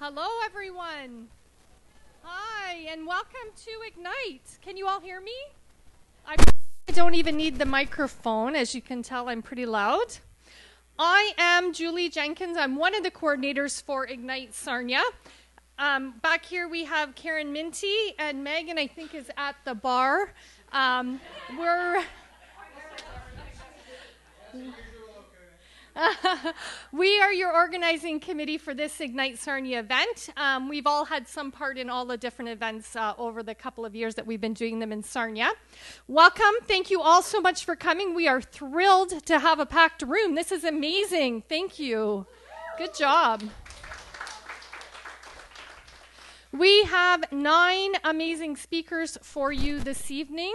Hello, everyone. Hi, and welcome to Ignite. Can you all hear me? I don't even need the microphone. As you can tell, I'm pretty loud. I am Julie Jenkins. I'm one of the coordinators for Ignite Sarnia. Back here we have Karen Minty, and Megan, I think, is at the bar. We are your organizing committee for this Ignite Sarnia event. We've all had some part in all the different events over the couple of years that we've been doing them in Sarnia. Welcome. Thank you all so much for coming. We are thrilled to have a packed room. This is amazing. Thank you. Good job. We have 9 amazing speakers for you this evening.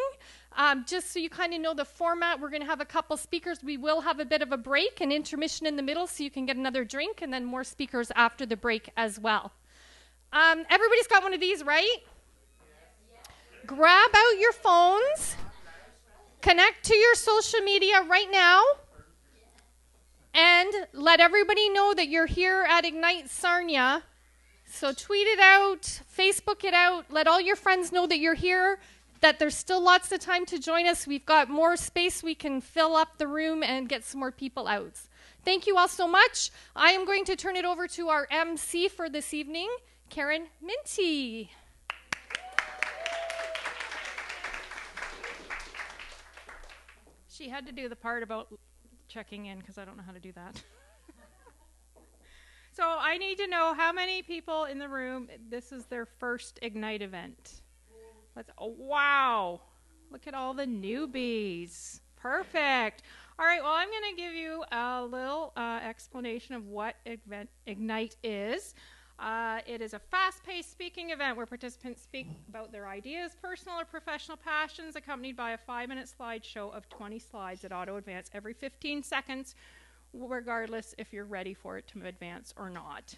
Just so you kind of know the format, we're going to have a couple speakers. We will have a bit of a break, an intermission in the middle, so you can get another drink, and then more speakers after the break as well. Everybody's got one of these, right? Grab out your phones, connect to your social media right now, and let everybody know that you're here at Ignite Sarnia. So tweet it out, Facebook it out, let all your friends know that you're here, that there's still lots of time to join us. We've got more space. We can fill up the room and get some more people out. Thank you all so much. I am going to turn it over to our MC for this evening, Karen Minty. She had to do the part about checking in because I don't know how to do that. So I need to know how many people in the room, this is their first Ignite event. Oh, wow. Look at all the newbies. Perfect. All right, well, I'm going to give you a little explanation of what Ignite is. It is a fast-paced speaking event where participants speak about their ideas, personal or professional passions, accompanied by a 5-minute slideshow of 20 slides that auto-advance every 15 seconds, regardless if you're ready for it to advance or not.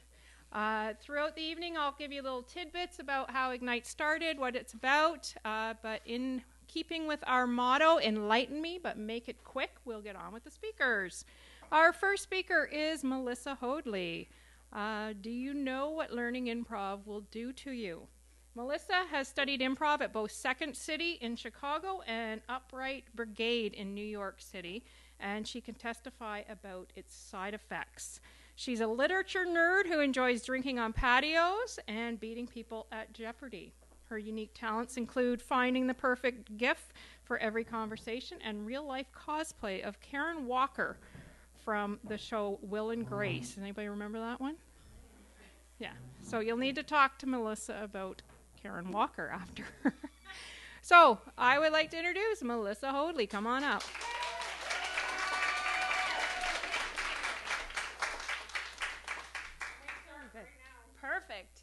Throughout the evening, I'll give you little tidbits about how Ignite started, what it's about, but in keeping with our motto, enlighten me, but make it quick, we'll get on with the speakers. Our first speaker is Melissa Hoadley. Do you know what learning improv will do to you? Melissa has studied improv at both Second City in Chicago and Upright Brigade in New York City, and she can testify about its side effects. She's a literature nerd who enjoys drinking on patios and beating people at Jeopardy. Her unique talents include finding the perfect gif for every conversation and real-life cosplay of Karen Walker from the show Will and Grace. Anybody remember that one? Yeah. So you'll need to talk to Melissa about Karen Walker after. So I would like to introduce Melissa Hoadley. Come on up. Perfect.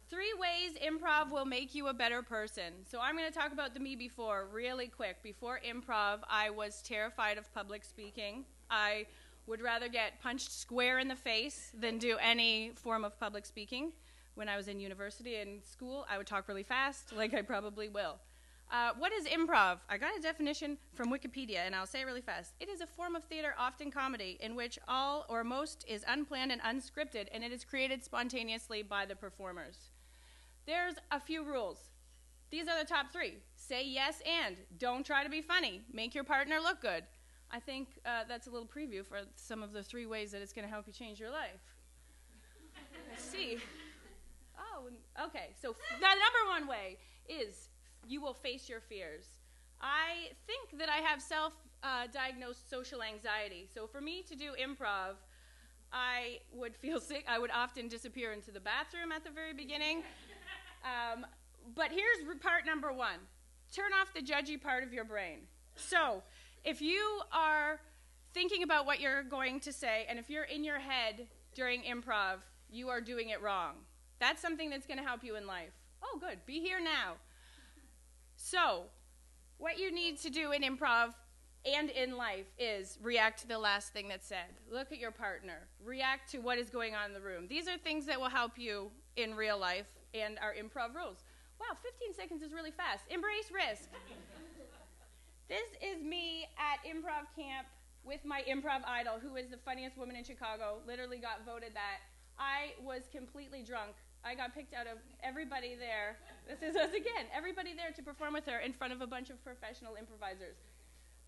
3 ways improv will make you a better person. So I'm going to talk about the me before really quick. Before improv, I was terrified of public speaking. I would rather get punched square in the face than do any form of public speaking. When I was in university and school, I would talk really fast, like I probably will. What is improv? I got a definition from Wikipedia, and I'll say it really fast. It is a form of theater, often comedy, in which all or most is unplanned and unscripted, and it is created spontaneously by the performers. There's a few rules. These are the top 3. Say yes and. Don't try to be funny. Make your partner look good. I think that's a little preview for some of the 3 ways that it's going to help you change your life. Let's see. Oh, okay. So the number 1 way is you will face your fears. I think that I have self-diagnosed social anxiety. So for me to do improv, I would feel sick. I would often disappear into the bathroom at the very beginning. But here's part number 1. Turn off the judgy part of your brain. So if you are thinking about what you're going to say, and if you're in your head during improv, you are doing it wrong. That's something that's going to help you in life. Oh, good. Be here now. So, what you need to do in improv and in life is react to the last thing that's said. Look at your partner. React to what is going on in the room. These are things that will help you in real life and our improv rules. Wow, 15 seconds is really fast. Embrace risk. This is me at improv camp with my improv idol, who is the funniest woman in Chicago, literally got voted that. I was completely drunk. I got picked out of everybody there. This is us again. Everybody there to perform with her in front of a bunch of professional improvisers.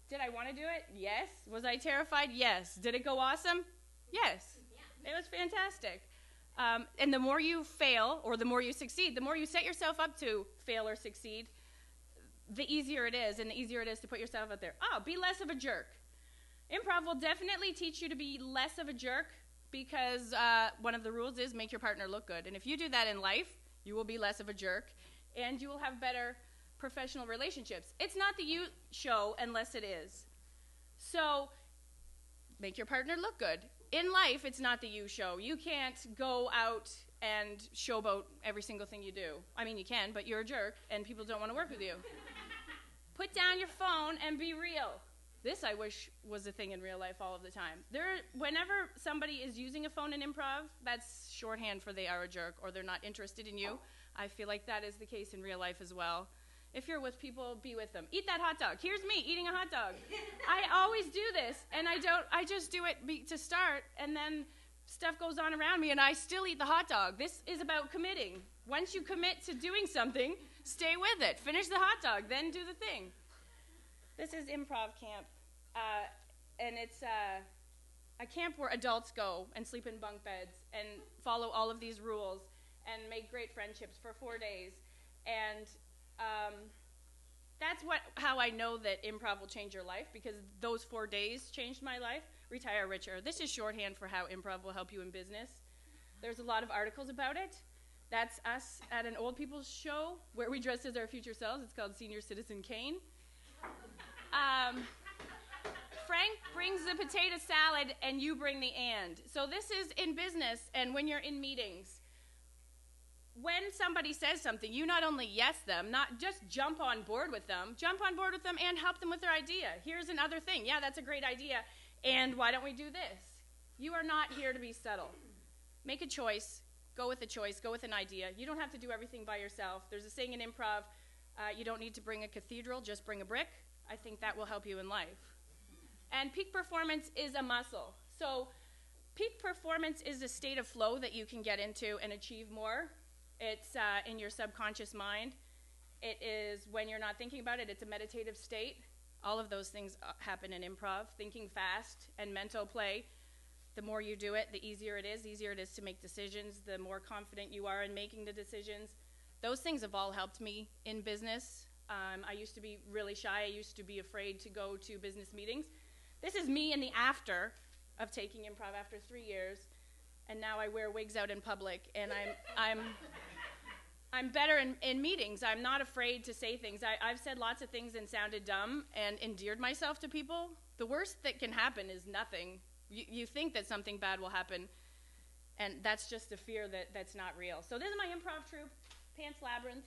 Did I want to do it? Yes. Was I terrified? Yes. Did it go awesome? Yes. Yeah. It was fantastic. And the more you fail or the more you succeed, the more you set yourself up to fail or succeed, the easier it is, and the easier it is to put yourself out there. Oh, be less of a jerk. Improv will definitely teach you to be less of a jerk because one of the rules is make your partner look good. And if you do that in life, you will be less of a jerk, and you will have better professional relationships. It's not the you show unless it is. So make your partner look good. In life, it's not the you show. You can't go out and showboat every single thing you do. I mean, you can, but you're a jerk, and people don't want to work with you. Put down your phone and be real. This, I wish, was a thing in real life all of the time. Whenever somebody is using a phone in improv, that's shorthand for they are a jerk or they're not interested in you. I feel like that is the case in real life as well. If you're with people, be with them. Eat that hot dog. Here's me eating a hot dog. I always do this, and I just do it to start, and then stuff goes on around me, and I still eat the hot dog. This is about committing. Once you commit to doing something, stay with it. Finish the hot dog, then do the thing. This is improv camp, and it's a camp where adults go and sleep in bunk beds and follow all of these rules and make great friendships for 4 days. And that's how I know that improv will change your life, because those 4 days changed my life. Retire richer. This is shorthand for how improv will help you in business. There's a lot of articles about it. That's us at an old people's show where we dress as our future selves. It's called Senior Citizen Kane. Frank brings the potato salad and you bring the and. So this is in business and when you're in meetings. When somebody says something, you not only yes them, not just jump on board with them and help them with their idea. Here's another thing. Yeah, that's a great idea. And why don't we do this? You are not here to be subtle. Make a choice. Go with a choice. Go with an idea. You don't have to do everything by yourself. There's a saying in improv, you don't need to bring a cathedral, just bring a brick. I think that will help you in life. And peak performance is a muscle. So peak performance is a state of flow that you can get into and achieve more. It's in your subconscious mind. It is when you're not thinking about it. It's a meditative state. All of those things happen in improv. Thinking fast and mental play. The more you do it, the easier it is to make decisions, the more confident you are in making the decisions. Those things have all helped me in business. I used to be really shy. I used to be afraid to go to business meetings. This is me in the after of taking improv after 3 years, and now I wear wigs out in public, and I'm better in meetings. I'm not afraid to say things. I've said lots of things and sounded dumb and endeared myself to people. The worst that can happen is nothing. You think that something bad will happen, and that's just a fear that's not real. So this is my improv troupe, Pants Labyrinth.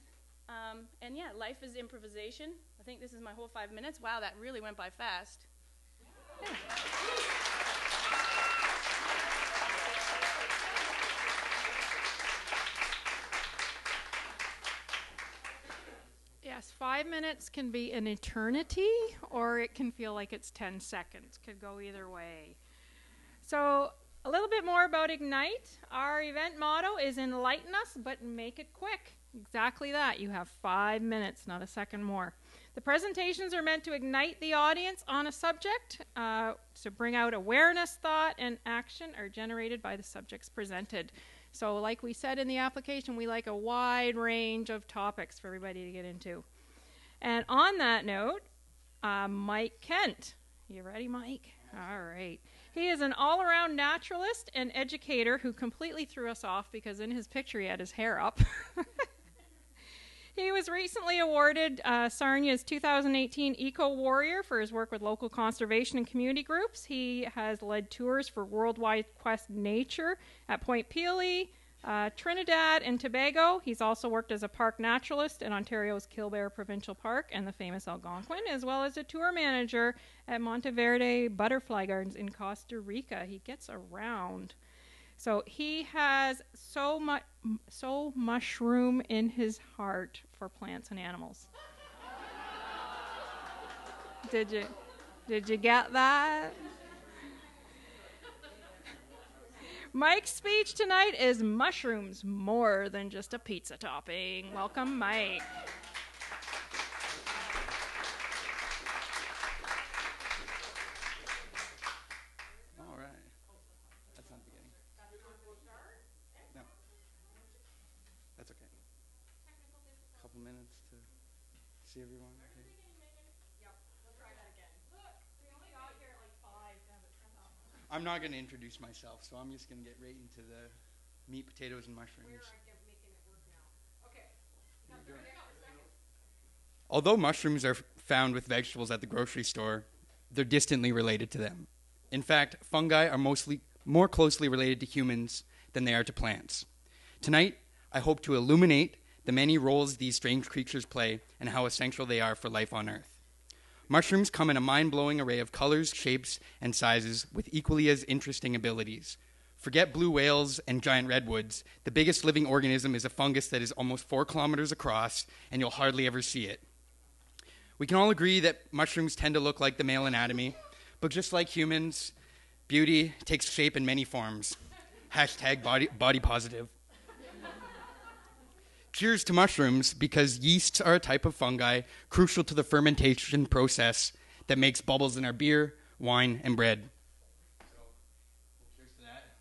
And yeah, life is improvisation. I think this is my whole 5 minutes. Wow, that really went by fast. Yeah. Yes, 5 minutes can be an eternity, or it can feel like it's 10 seconds. Could go either way. So a little bit more about Ignite. Our event motto is enlighten us, but make it quick. Exactly that. You have 5 minutes, not a second more. The presentations are meant to ignite the audience on a subject, to bring out awareness, thought, and action are generated by the subjects presented. So like we said in the application, we like a wide range of topics for everybody to get into. And on that note, Mike Kent. You ready, Mike? All right. He is an all-around naturalist and educator who completely threw us off because in his picture he had his hair up. He was recently awarded Sarnia's 2018 Eco Warrior for his work with local conservation and community groups. He has led tours for Worldwide Quest Nature at Point Pelee, Trinidad and Tobago. He's also worked as a park naturalist in Ontario's Killbear Provincial Park and the famous Algonquin, as well as a tour manager at Monteverde Butterfly Gardens in Costa Rica. He gets around. So he has so mushroom in his heart for plants and animals. Did you get that? Mike's speech tonight is mushrooms more than just a pizza topping. Welcome, Mike. All right. That's not the beginning. No. That's okay. A couple minutes to see everyone. Okay. I'm not going to introduce myself, so I'm just going to get right into the meat, potatoes, and mushrooms. Although mushrooms are found with vegetables at the grocery store, they're distantly related to them. In fact, fungi are more closely related to humans than they are to plants. Tonight, I hope to illuminate the many roles these strange creatures play and how essential they are for life on Earth. Mushrooms come in a mind-blowing array of colors, shapes, and sizes with equally as interesting abilities. Forget blue whales and giant redwoods. The biggest living organism is a fungus that is almost 4 kilometers across, and you'll hardly ever see it. We can all agree that mushrooms tend to look like the male anatomy, but just like humans, beauty takes shape in many forms. Hashtag body positive. Cheers to mushrooms, because yeasts are a type of fungi crucial to the fermentation process that makes bubbles in our beer, wine, and bread. So, cheers to that.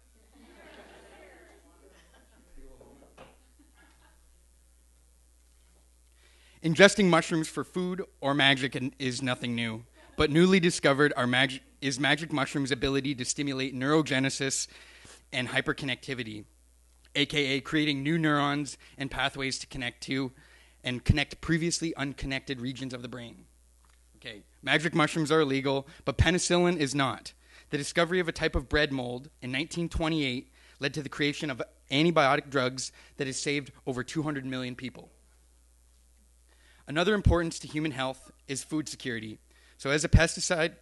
Ingesting mushrooms for food or magic is nothing new, but newly discovered is magic mushrooms' ability to stimulate neurogenesis and hyperconnectivity, aka creating new neurons and pathways to connect to and connect previously unconnected regions of the brain. Okay, magic mushrooms are illegal, but penicillin is not. The discovery of a type of bread mold in 1928 led to the creation of antibiotic drugs that has saved over 200 million people. Another importance to human health is food security. So as a pesticide,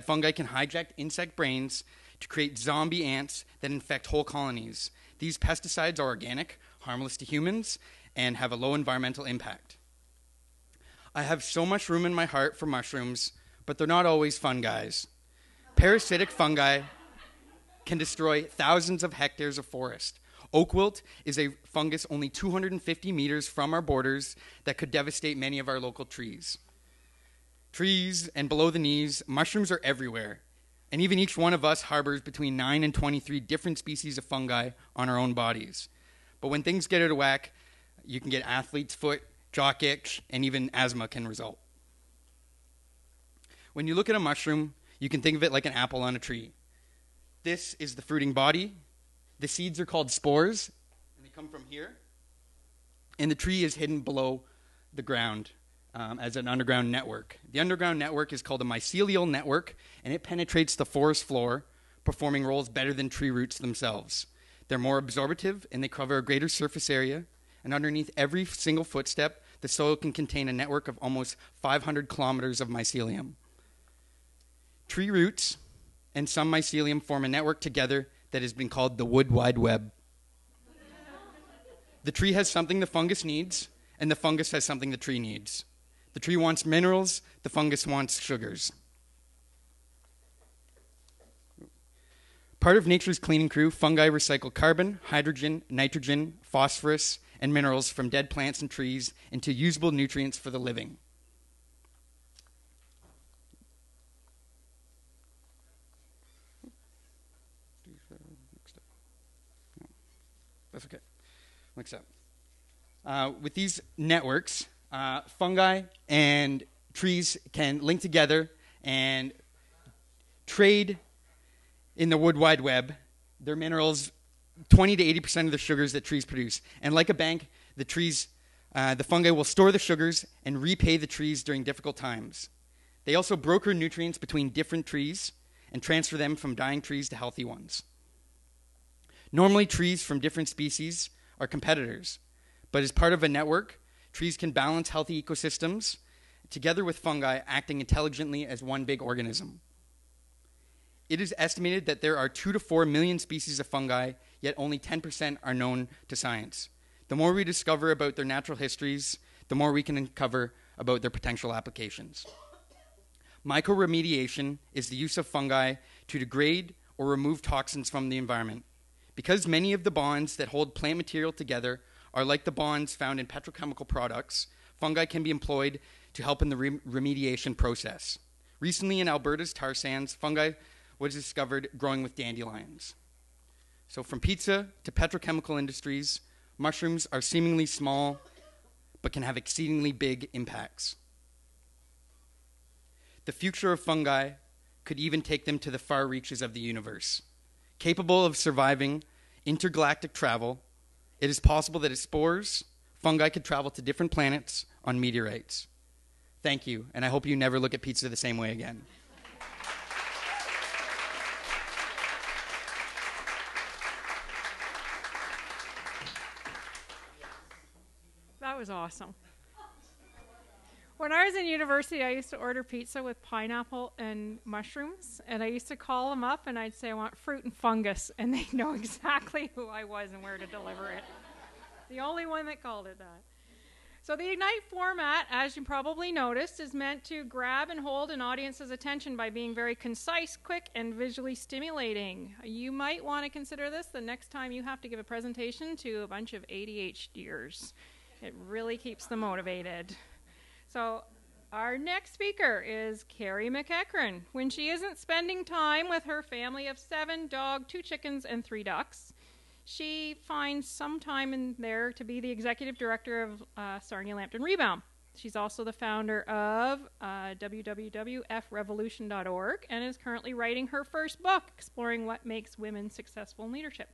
fungi can hijack insect brains to create zombie ants that infect whole colonies. These pesticides are organic, harmless to humans, and have a low environmental impact. I have so much room in my heart for mushrooms, but they're not always fun guys. Parasitic fungi can destroy thousands of hectares of forest. Oak wilt is a fungus only 250 meters from our borders that could devastate many of our local trees. Trees and below the knees, mushrooms are everywhere. And even each one of us harbors between 9 and 23 different species of fungi on our own bodies. But when things get out of whack, you can get athlete's foot, jock itch, and even asthma can result. When you look at a mushroom, you can think of it like an apple on a tree. This is the fruiting body. The seeds are called spores, and they come from here. And the tree is hidden below the ground as an underground network. The underground network is called a mycelial network, and it penetrates the forest floor, performing roles better than tree roots themselves. They're more absorptive, and they cover a greater surface area, and underneath every single footstep, the soil can contain a network of almost 500 kilometers of mycelium. Tree roots and some mycelium form a network together that has been called the Wood Wide Web. The tree has something the fungus needs, and the fungus has something the tree needs. The tree wants minerals, the fungus wants sugars. Part of nature's cleaning crew, fungi recycle carbon, hydrogen, nitrogen, phosphorus, and minerals from dead plants and trees into usable nutrients for the living. That's okay. Mix up. With these networks, fungi and trees can link together and trade in the Wood Wide Web their minerals, 20 to 80% of the sugars that trees produce. And like a bank, the fungi will store the sugars and repay the trees during difficult times. They also broker nutrients between different trees and transfer them from dying trees to healthy ones. Normally, trees from different species are competitors, but as part of a network, trees can balance healthy ecosystems together with fungi acting intelligently as one big organism. It is estimated that there are 2 to 4 million species of fungi, yet only 10% are known to science. The more we discover about their natural histories, the more we can uncover about their potential applications. Mycoremediation is the use of fungi to degrade or remove toxins from the environment. Because many of the bonds that hold plant material together are like the bonds found in petrochemical products, fungi can be employed to help in the remediation process. Recently in Alberta's tar sands, fungi was discovered growing with dandelions. So from pizza to petrochemical industries, mushrooms are seemingly small but can have exceedingly big impacts. The future of fungi could even take them to the far reaches of the universe. Capable of surviving intergalactic travel, it is possible that as spores, fungi could travel to different planets on meteorites. Thank you, and I hope you never look at pizza the same way again. That was awesome. When I was in university, I used to order pizza with pineapple and mushrooms, and I used to call them up, and I'd say, I want fruit and fungus, and they'd know exactly who I was and where to deliver it. The only one that called it that. So the Ignite format, as you probably noticed, is meant to grab and hold an audience's attention by being very concise, quick, and visually stimulating. You might want to consider this the next time you have to give a presentation to a bunch of ADHDers. It really keeps them motivated. So our next speaker is Carrie McEachran. When she isn't spending time with her family of 7 dogs, 2 chickens, and 3 ducks, she finds some time in there to be the executive director of Sarnia Lambton Rebound. She's also the founder of www.frevolution.org and is currently writing her first book, exploring what makes women successful in leadership.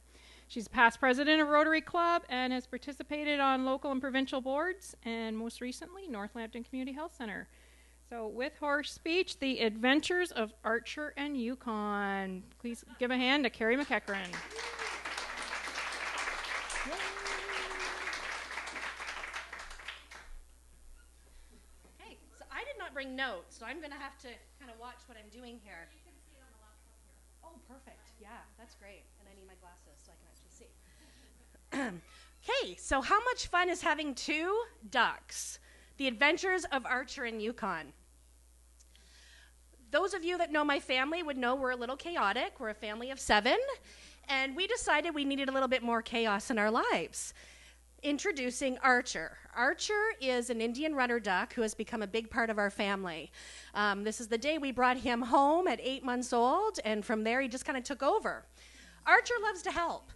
She's past president of Rotary Club and has participated on local and provincial boards, and most recently, North Lambton Community Health Center. So with her speech, The Adventures of Archer and Yukon. Please give a hand to Carrie McEachran. Okay, so I did not bring notes, so I'm going to have to kind of watch what I'm doing here. You can see it on the laptop here. Oh, perfect. Yeah, that's great. And I need my glasses so I can actually see. Okay, so how much fun is having 2 ducks? The Adventures of Archer and Yukon. Those of you that know my family would know we're a little chaotic. We're a family of 7, and we decided we needed a little bit more chaos in our lives. Introducing Archer. Archer is an Indian runner duck who has become a big part of our family. This is the day we brought him home at 8 months old, and from there he just kind of took over. Archer loves to help.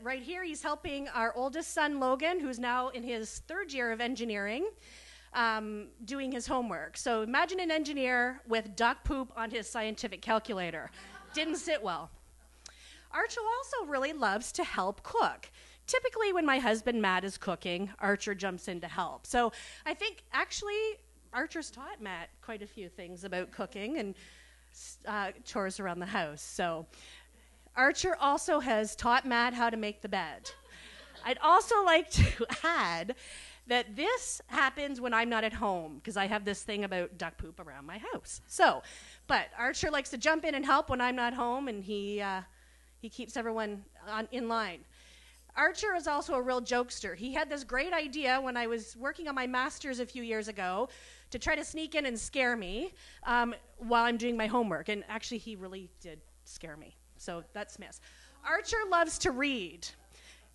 Right here he's helping our oldest son, Logan, who's now in his 3rd year of engineering, doing his homework. So imagine an engineer with duck poop on his scientific calculator. Didn't sit well. Archer also really loves to help cook. Typically when my husband Matt is cooking, Archer jumps in to help. So I think actually Archer's taught Matt quite a few things about cooking and chores around the house. So Archer also has taught Matt how to make the bed. I'd also like to add that this happens when I'm not at home, because I have this thing about duck poop around my house. So, but Archer likes to jump in and help when I'm not home, and he keeps everyone in line. Archer is also a real jokester. He had this great idea when I was working on my master's a few years ago to try to sneak in and scare me while I'm doing my homework, and actually he really did scare me. So that's miss. Archer loves to read,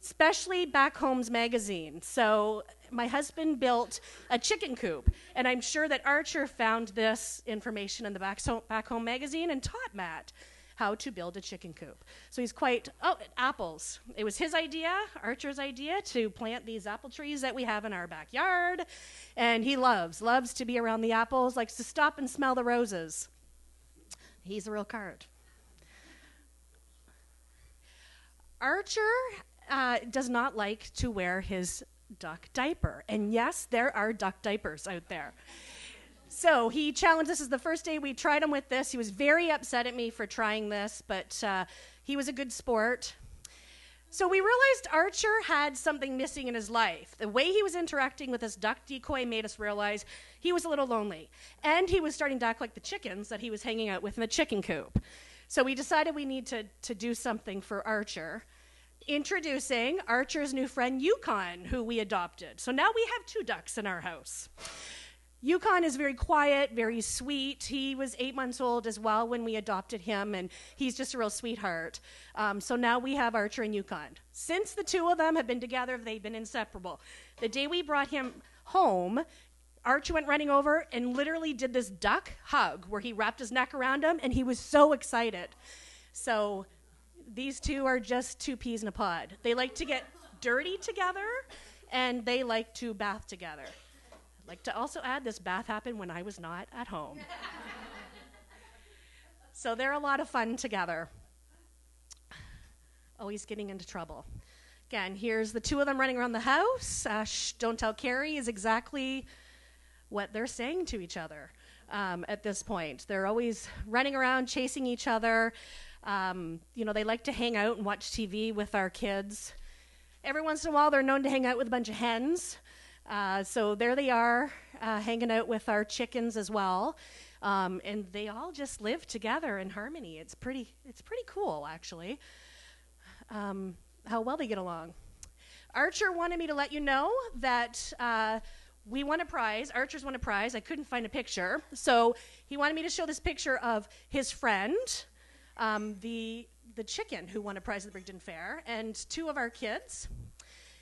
especially Back Home's magazine. So my husband built a chicken coop, and I'm sure that Archer found this information in the Back Home magazine and taught Matt how to build a chicken coop. So he's quite, apples. It was his idea, Archer's idea, to plant these apple trees that we have in our backyard, and he loves to be around the apples, likes to stop and smell the roses. He's a real card. Archer does not like to wear his duck diaper. And yes, there are duck diapers out there. So he challenged us. This is the first day we tried him with this. He was very upset at me for trying this, but he was a good sport. So we realized Archer had something missing in his life. The way he was interacting with this duck decoy made us realize he was a little lonely. And he was starting to act like the chickens that he was hanging out with in the chicken coop. So we decided we need to do something for Archer. Introducing Archer's new friend, Yukon, who we adopted. So now we have 2 ducks in our house. Yukon is very quiet, very sweet. He was 8 months old as well when we adopted him, and he's just a real sweetheart. So now we have Archer and Yukon. Since the two of them have been together, they've been inseparable. The day we brought him home, Archer went running over and literally did this duck hug where he wrapped his neck around him, and he was so excited. So these two are just two peas in a pod. They like to get dirty together, and they like to bath together. I'd like to also add this bath happened when I was not at home. So they're a lot of fun together. Always getting into trouble. Again, here's the two of them running around the house. Shh, don't tell Carrie is exactly what they're saying to each other at this point. They're always running around, chasing each other. They like to hang out and watch TV with our kids. Every once in a while, they're known to hang out with a bunch of hens. So there they are, hanging out with our chickens as well. And they all just live together in harmony. It's pretty cool, actually, how well they get along. Archer wanted me to let you know that we won a prize. Archer's won a prize. I couldn't find a picture. So he wanted me to show this picture of his friend, the chicken who won a prize at the Brigden Fair, and two of our kids.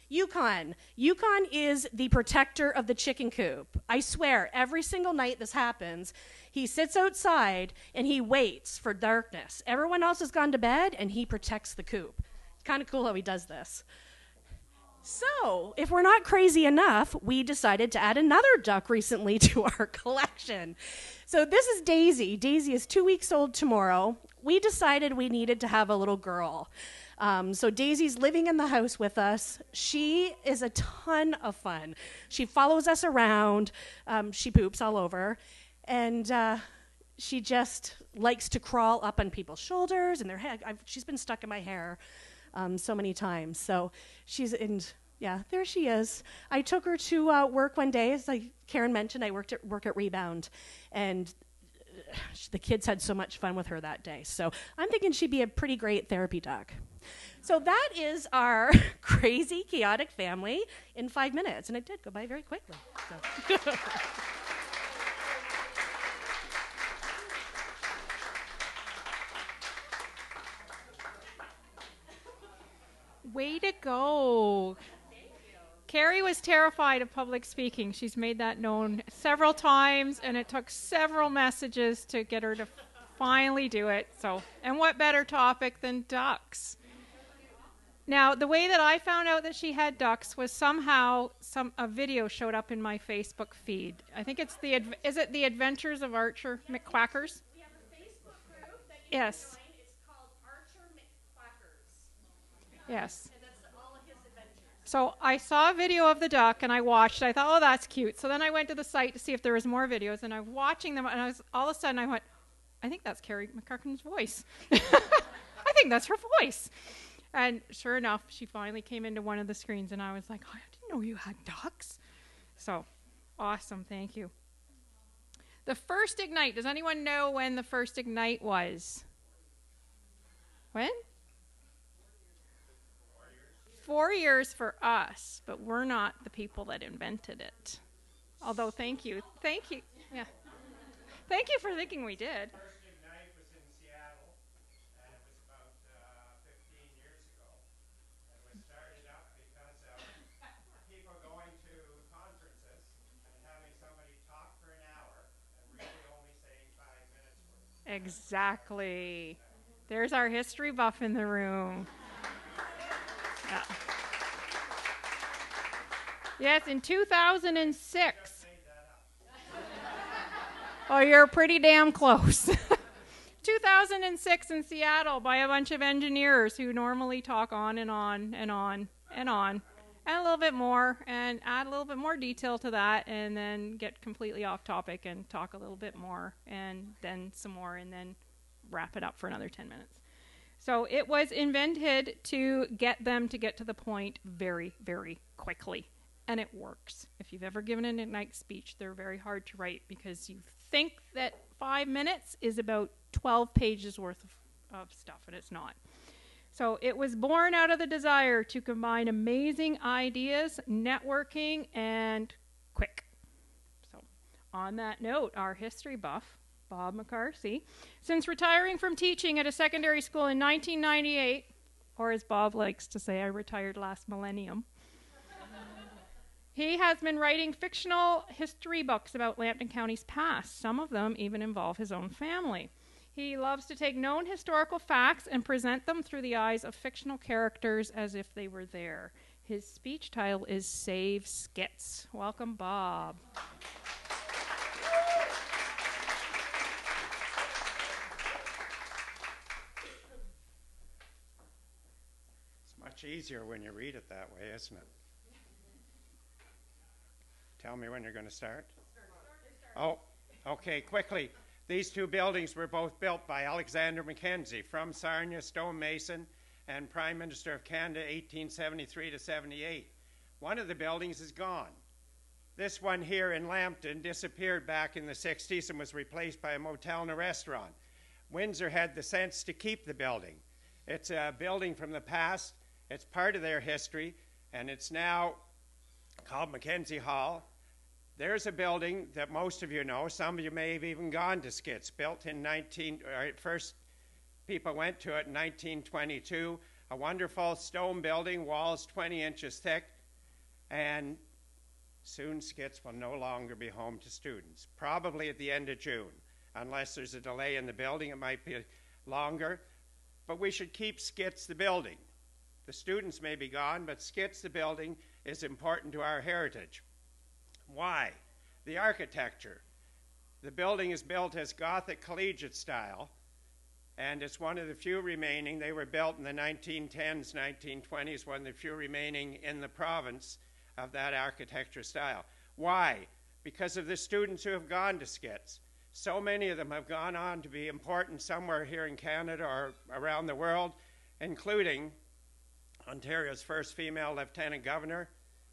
Yukon. Yukon is the protector of the chicken coop. I swear, every single night this happens, he sits outside and he waits for darkness. Everyone else has gone to bed and he protects the coop. It's kind of cool how he does this. So, if we're not crazy enough, we decided to add another duck recently to our collection. So this is Daisy. Daisy is 2 weeks old tomorrow. We decided we needed to have a little girl. So Daisy's living in the house with us. She is a ton of fun. She follows us around. She poops all over. And she just likes to crawl up on people's shoulders and their head. She's been stuck in my hair so many times. So there she is. I took her to work one day. As Karen mentioned, I work at Rebound. And the kids had so much fun with her that day. So I'm thinking she'd be a pretty great therapy duck. So that is our crazy, chaotic family in 5 minutes. And it did go by very quickly. So. Way to go. Carrie was terrified of public speaking. She's made that known several times, and it took several messages to get her to finally do it. And what better topic than ducks? Now, the way that I found out that she had ducks was somehow a video showed up in my Facebook feed. I think it's is it the Adventures of Archer McQuackers? We have a Facebook group that you Yes. can join. It's called Archer McQuackers. Yes. And that's all of his adventures. So I saw a video of the duck and I watched it. I thought, oh, that's cute. So then I went to the site to see if there was more videos, and I was watching them, and all of a sudden I went, I think that's Carrie McCarkin's voice. I think that's her voice. And sure enough, she finally came into one of the screens, and I was like, oh, I didn't know you had ducks. So awesome. Thank you. The first Ignite. Does anyone know when the first Ignite was? When? 4 years for us, but we're not the people that invented it. Although, thank you. Yeah. Thank you for thinking we did. First Ignite was in Seattle, and it was about 15 years ago. It was started up because of people going to conferences and having somebody talk for an hour and really only saying 5 minutes worth. Exactly. There's our history buff in the room. Yeah. Yes, in 2006. Oh, you're pretty damn close. 2006 in Seattle by a bunch of engineers who normally talk on and on and on and on, and a little bit more, and add a little bit more detail to that, and then get completely off topic and talk a little bit more, and then some more, and then wrap it up for another 10 minutes. So it was invented to get them to get to the point very, very quickly. And it works. If you've ever given an Ignite speech, they're very hard to write because you think that 5 minutes is about 12 pages worth of stuff, and it's not. So it was born out of the desire to combine amazing ideas, networking, and quick. So On that note, our history buff, Bob McCarthy, since retiring from teaching at a secondary school in 1998, or as Bob likes to say, I retired last millennium, he has been writing fictional history books about Lambton County's past. Some of them even involve his own family. He loves to take known historical facts and present them through the eyes of fictional characters as if they were there. His speech title is Save Skits. Welcome, Bob. It's much easier when you read it that way, isn't it? Tell me when you're going to start. Oh, okay, quickly. These two buildings were both built by Alexander Mackenzie from Sarnia, stonemason, and Prime Minister of Canada, 1873 to 78. One of the buildings is gone. This one here in Lambton disappeared back in the 60s and was replaced by a motel and a restaurant. Windsor had the sense to keep the building. It's a building from the past. It's part of their history, and it's now called Mackenzie Hall. There's a building that most of you know. Some of you may have even gone to Skits, built in first people went to it in 1922. A wonderful stone building, walls 20 inches thick, and soon Skits will no longer be home to students, probably at the end of June. Unless there's a delay in the building, it might be longer. But we should keep Skits the building. The students may be gone, but Skits the building is important to our heritage. Why? The architecture. The building is built as Gothic collegiate style, and it's one of the few remaining. They were built in the 1910s, 1920s, one of the few remaining in the province of that architecture style. Why? Because of the students who have gone to Skits. So many of them have gone on to be important somewhere here in Canada or around the world, including Ontario's first female lieutenant governor,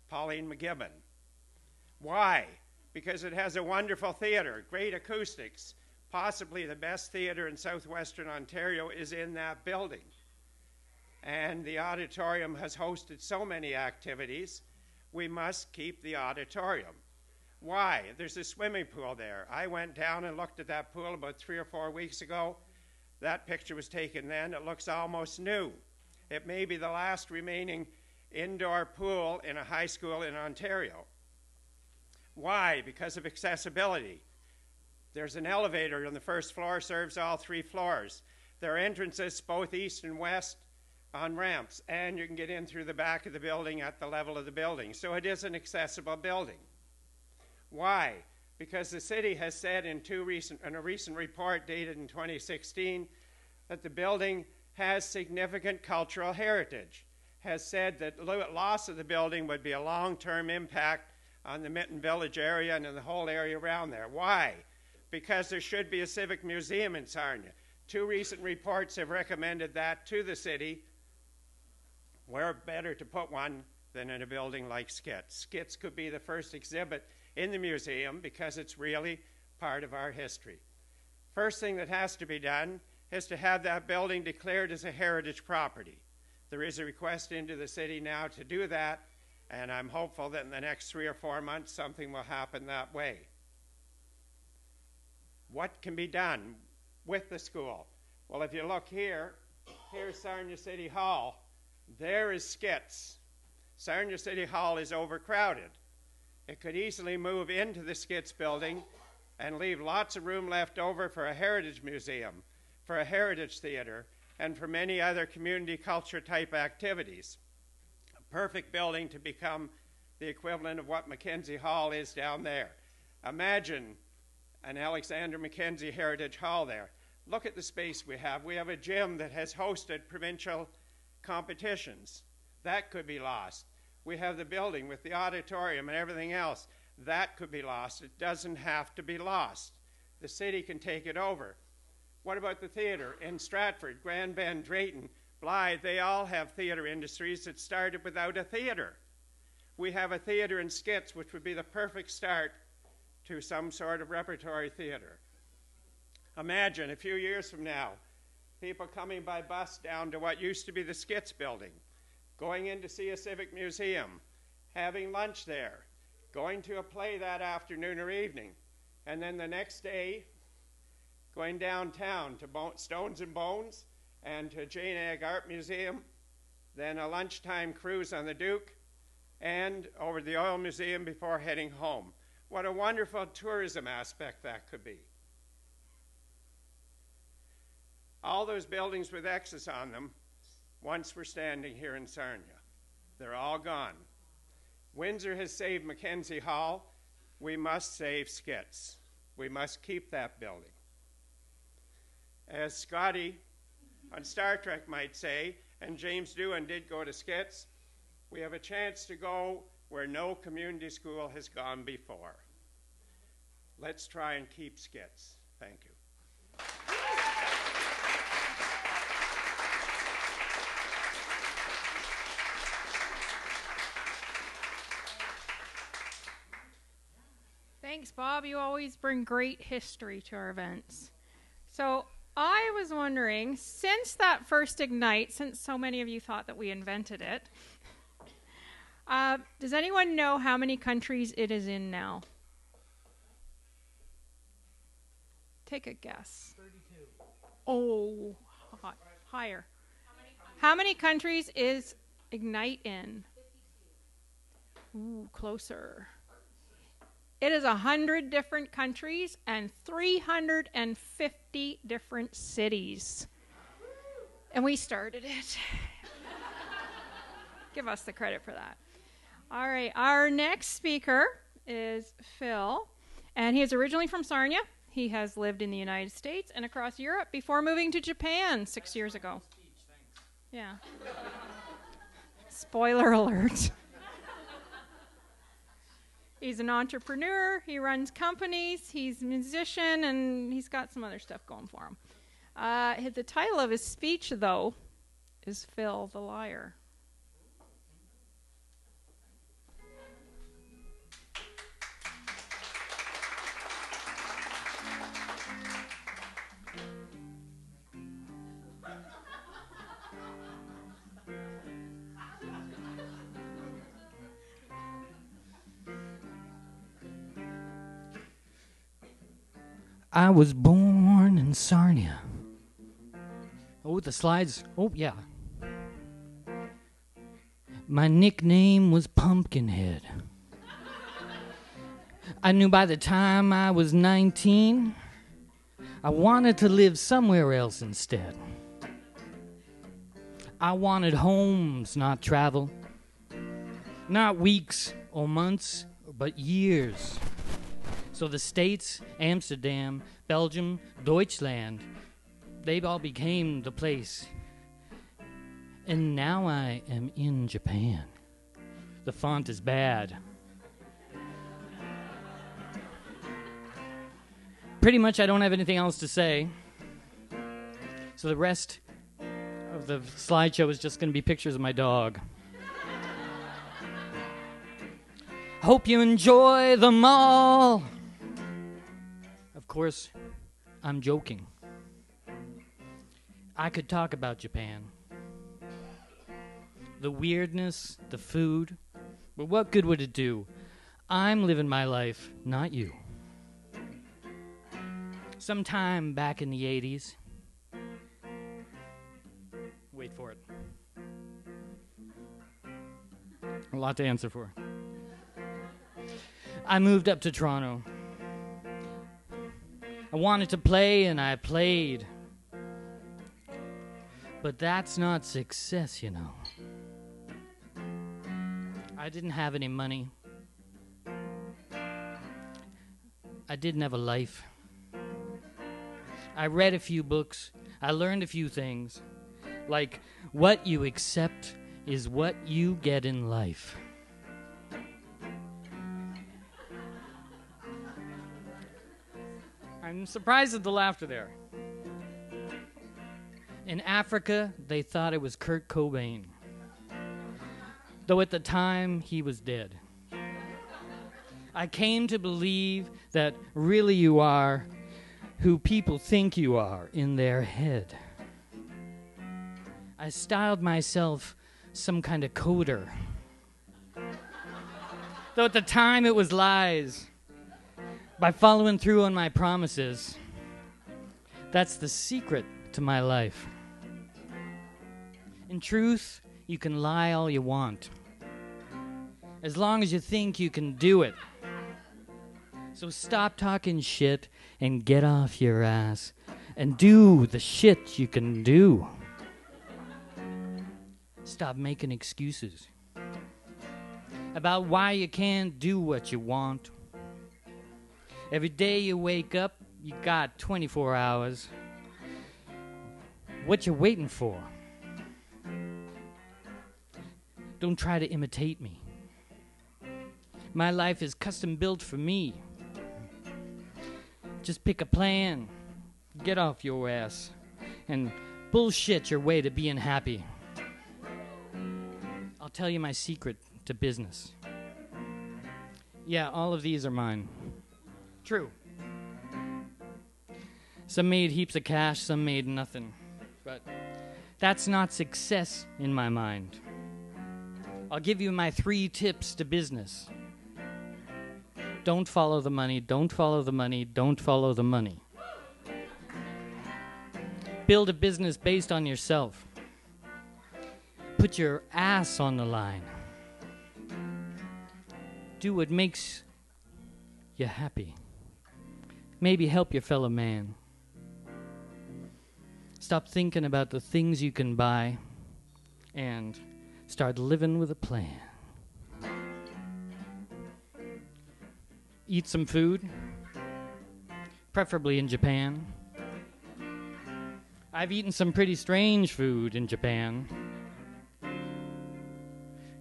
Pauline McGibbon. Why? Because it has a wonderful theater, great acoustics. Possibly the best theater in southwestern Ontario is in that building. And the auditorium has hosted so many activities, we must keep the auditorium. Why? There's a swimming pool there. I went down and looked at that pool about 3 or 4 weeks ago. That picture was taken then. It looks almost new. It may be the last remaining indoor pool in a high school in Ontario. Why? Because of accessibility. There's an elevator on the first floor, serves all 3 floors. There are entrances both east and west on ramps, and you can get in through the back of the building at the level of the building. So it is an accessible building. Why? Because the city has said in a recent report dated in 2016 that the building has significant cultural heritage, has said that loss of the building would be a long-term impact on the Mitten Village area and in the whole area around there. Why? Because there should be a civic museum in Sarnia. 2 recent reports have recommended that to the city. Where better to put one than in a building like Skits? Skits could be the first exhibit in the museum because it's really part of our history. First thing that has to be done is to have that building declared as a heritage property. There is a request into the city now to do that, and I'm hopeful that in the next 3 or 4 months something will happen that way. What can be done with the school? Well, if you look here, here's Sarnia City Hall. There is Skits. Sarnia City Hall is overcrowded. It could easily move into the Skits building and leave lots of room left over for a heritage museum, for a heritage theater, and for many other community culture type activities. A perfect building to become the equivalent of what Mackenzie Hall is down there. Imagine an Alexander Mackenzie Heritage Hall there. Look at the space we have. We have a gym that has hosted provincial competitions. That could be lost. We have the building with the auditorium and everything else. That could be lost. It doesn't have to be lost. The city can take it over. What about the theater in Stratford, Grand Bend, Drayton, Blythe? They all have theater industries that started without a theater. We have a theater in Skits, which would be the perfect start to some sort of repertory theater. Imagine a few years from now, people coming by bus down to what used to be the Skits building, going in to see a civic museum, having lunch there, going to a play that afternoon or evening, And then the next day, going downtown to Stones and Bones and to Jane Egg Art Museum, then a lunchtime cruise on the Duke, and over to the Oil Museum before heading home. What a wonderful tourism aspect that could be. All those buildings with X's on them once were standing here in Sarnia. They're all gone. Windsor has saved Mackenzie Hall. We must save Skits. We must keep that building. As Scotty on Star Trek might say, and James Doohan did go to Skits, we have a chance to go where no community school has gone before. Let's try and keep Skits. Thank you. Thanks, Bob. You always bring great history to our events. So I was wondering, since that first Ignite, since so many of you thought that we invented it, does anyone know how many countries it is in now? Take a guess. 32. Oh, higher. How many countries is Ignite in? 52. Ooh, closer. It is 100 different countries and 350 different cities. And we started it. Give us the credit for that. All right, our next speaker is Phil, and he is originally from Sarnia. He has lived in the United States and across Europe before moving to Japan 6 years ago. Yeah. Spoiler alert. He's an entrepreneur, he runs companies, he's a musician, and he's got some other stuff going for him. The title of his speech, though, is Phil the Liar. I was born in Sarnia. Oh, the slides. Oh, yeah. My nickname was Pumpkinhead. I knew by the time I was 19, I wanted to live somewhere else instead. I wanted homes, not travel. Not weeks or months, but years. So the States, Amsterdam, Belgium, Deutschland, they all became the place. And now I am in Japan. The font is bad. Pretty much I don't have anything else to say. So the rest of the slideshow is just going to be pictures of my dog. Hope you enjoy them all. Of course, I'm joking. I could talk about Japan. The weirdness, the food, but what good would it do? I'm living my life, not you. Sometime back in the 80s. Wait for it. A lot to answer for. I moved up to Toronto. I wanted to play, and I played. But that's not success, you know. I didn't have any money. I didn't have a life. I read a few books. I learned a few things. Like, what you accept is what you get in life. I'm surprised at the laughter there. In Africa, they thought it was Kurt Cobain. Though at the time, he was dead. I came to believe that really you are who people think you are in their head. I styled myself some kind of coder. Though at the time it was lies. by following through on my promises. That's the secret to my life. In truth, you can lie all you want, as long as you think you can do it. So stop talking shit and get off your ass and do the shit you can do. Stop making excuses about why you can't do what you want. Every day you wake up, you got 24 hours. What you waiting for? Don't try to imitate me. My life is custom built for me. Just pick a plan, get off your ass, and bullshit your way to being happy. I'll tell you my secret to business. Yeah, all of these are mine. True. Some made heaps of cash, some made nothing. But that's not success in my mind. I'll give you my 3 tips to business. Don't follow the money, don't follow the money, don't follow the money. Build a business based on yourself. Put your ass on the line. Do what makes you happy. Maybe help your fellow man. Stop thinking about the things you can buy and start living with a plan. Eat some food, preferably in Japan. I've eaten some pretty strange food in Japan.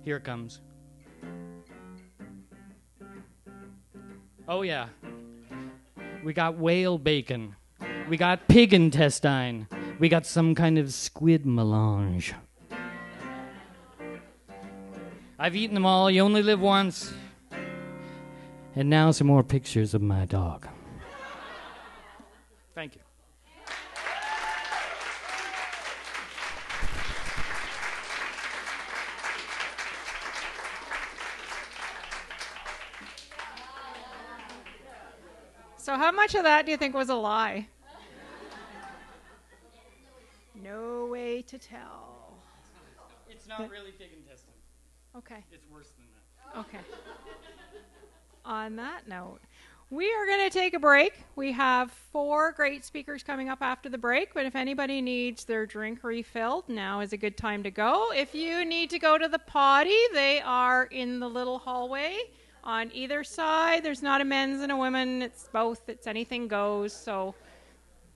Here it comes. Oh yeah. We got whale bacon. We got pig intestine. We got some kind of squid melange. I've eaten them all. You only live once. And now some more pictures of my dog. Thank you. So how much of that do you think was a lie? No way to tell. It's not really pig intestine. Okay. It's worse than that. Okay. On that note, we are going to take a break. We have 4 great speakers coming up after the break, but if anybody needs their drink refilled, now is a good time to go. If you need to go to the potty, they are in the little hallway on either side. There's not a men's and a women. It's both. It's anything goes. So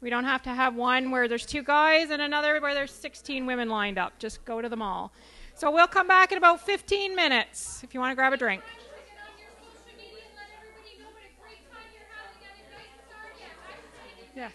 we don't have to have one where there's 2 guys and another where there's 16 women lined up. Just go to them all. So we'll come back in about 15 minutes if you want to grab a drink. Yes.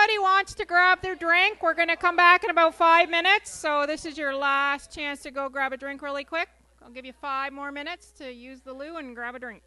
anybody wants to grab their drink, we're going to come back in about 5 minutes. So this is your last chance to go grab a drink really quick. I'll give you 5 more minutes to use the loo and grab a drink.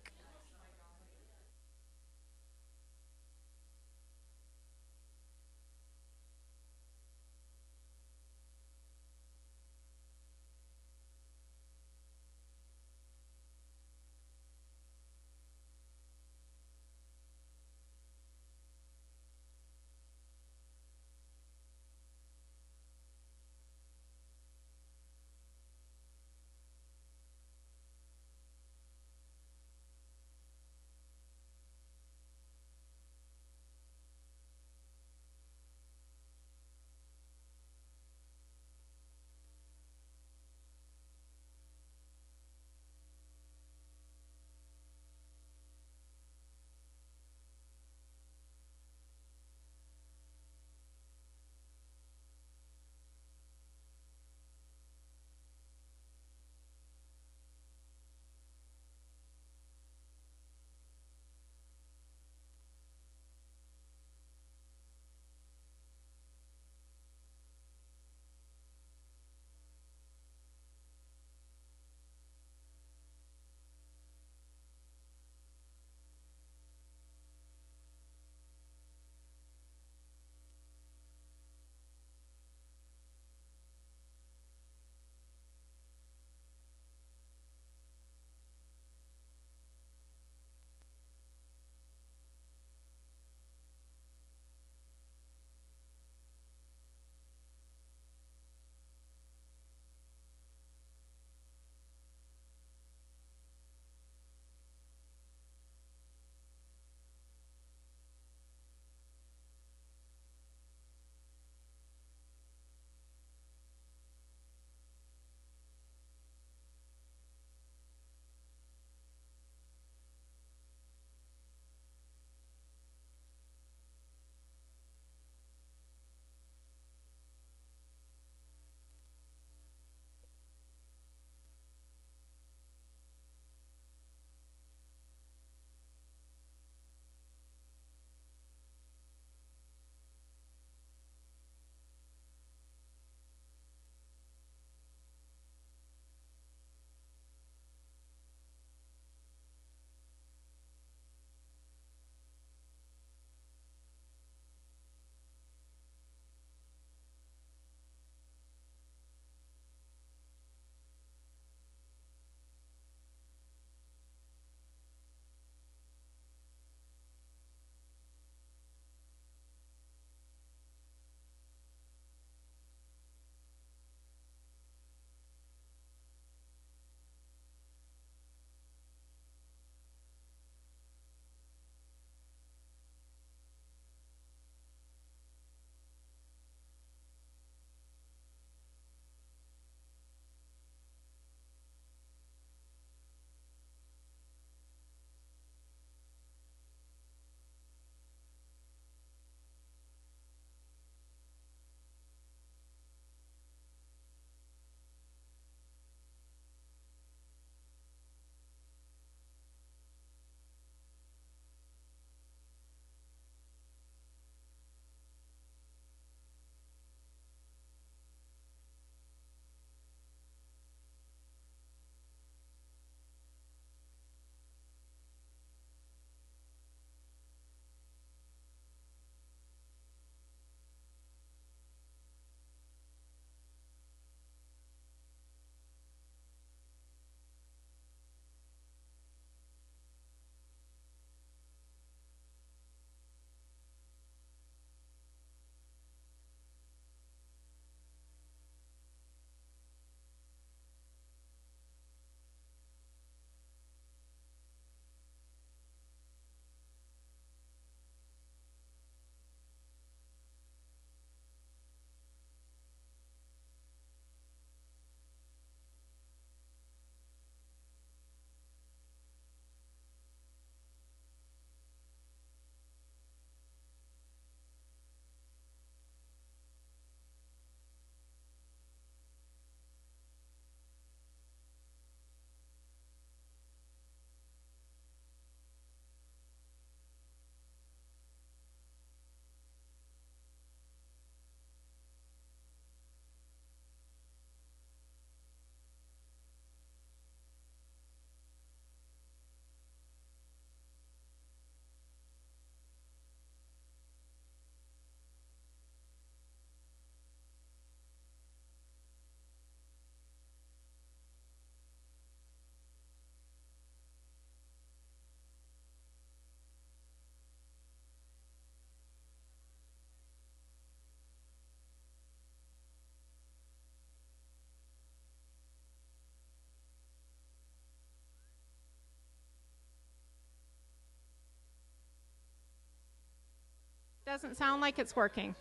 Doesn't sound like it's working.